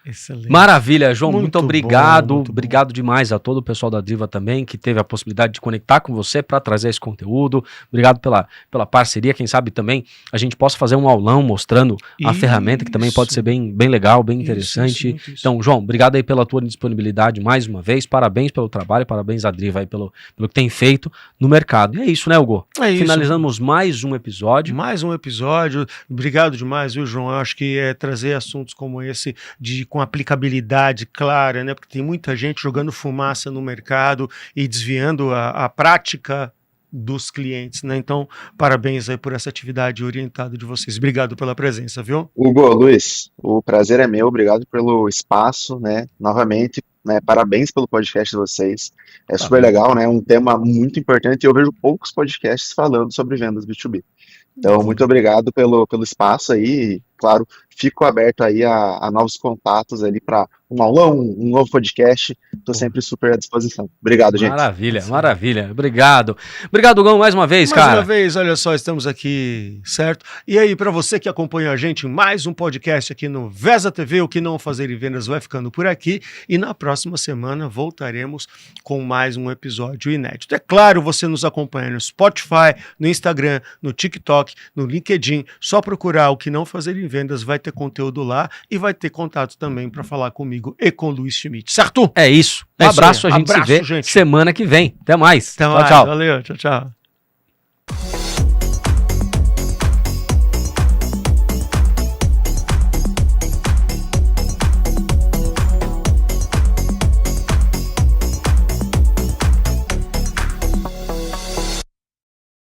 Excelente. Maravilha, João, muito obrigado. Muito obrigado demais a todo o pessoal da Driva também, que teve a possibilidade de conectar com você para trazer esse conteúdo. Obrigado pela parceria. Quem sabe também a gente possa fazer um aulão mostrando a ferramenta, que também pode ser bem legal, bem interessante. Isso. Então, João, obrigado aí pela tua disponibilidade mais uma vez. Parabéns pelo trabalho, parabéns à Driva aí pelo que tem feito no mercado. E é isso, né, Hugo? É isso. Finalizamos mais um episódio. Obrigado demais, viu, João? Eu acho que trazer assuntos como esse com aplicabilidade clara, né? Porque tem muita gente jogando fumaça no mercado e desviando a prática dos clientes, né? Então, parabéns aí por essa atividade orientada de vocês. Obrigado pela presença, viu? Hugo, Luiz, o prazer é meu, obrigado pelo espaço, né? Novamente, né? Parabéns pelo podcast de vocês. É super legal, né? Um tema muito importante e eu vejo poucos podcasts falando sobre vendas B2B. Então, muito obrigado pelo espaço aí. claro, fico aberto aí a novos contatos ali para um aulão, um novo podcast. Estou sempre super à disposição. Obrigado, gente. Maravilha, maravilha. Obrigado. Obrigado, Gão, mais uma vez, cara. Mais uma vez, olha só, estamos aqui, certo? E aí, para você que acompanha a gente em mais um podcast aqui no Veza TV, o que não fazer em vendas vai ficando por aqui. E na próxima semana voltaremos com mais um episódio inédito. É claro, você nos acompanha no Spotify, no Instagram, no TikTok, no LinkedIn. Só procurar o que não fazer em vendas, vai ter conteúdo lá e vai ter contato também para falar comigo e com o Luiz Schmidt, certo? É isso. Um abraço, a gente se vê semana que vem. Até mais. Até mais. Valeu, tchau, tchau.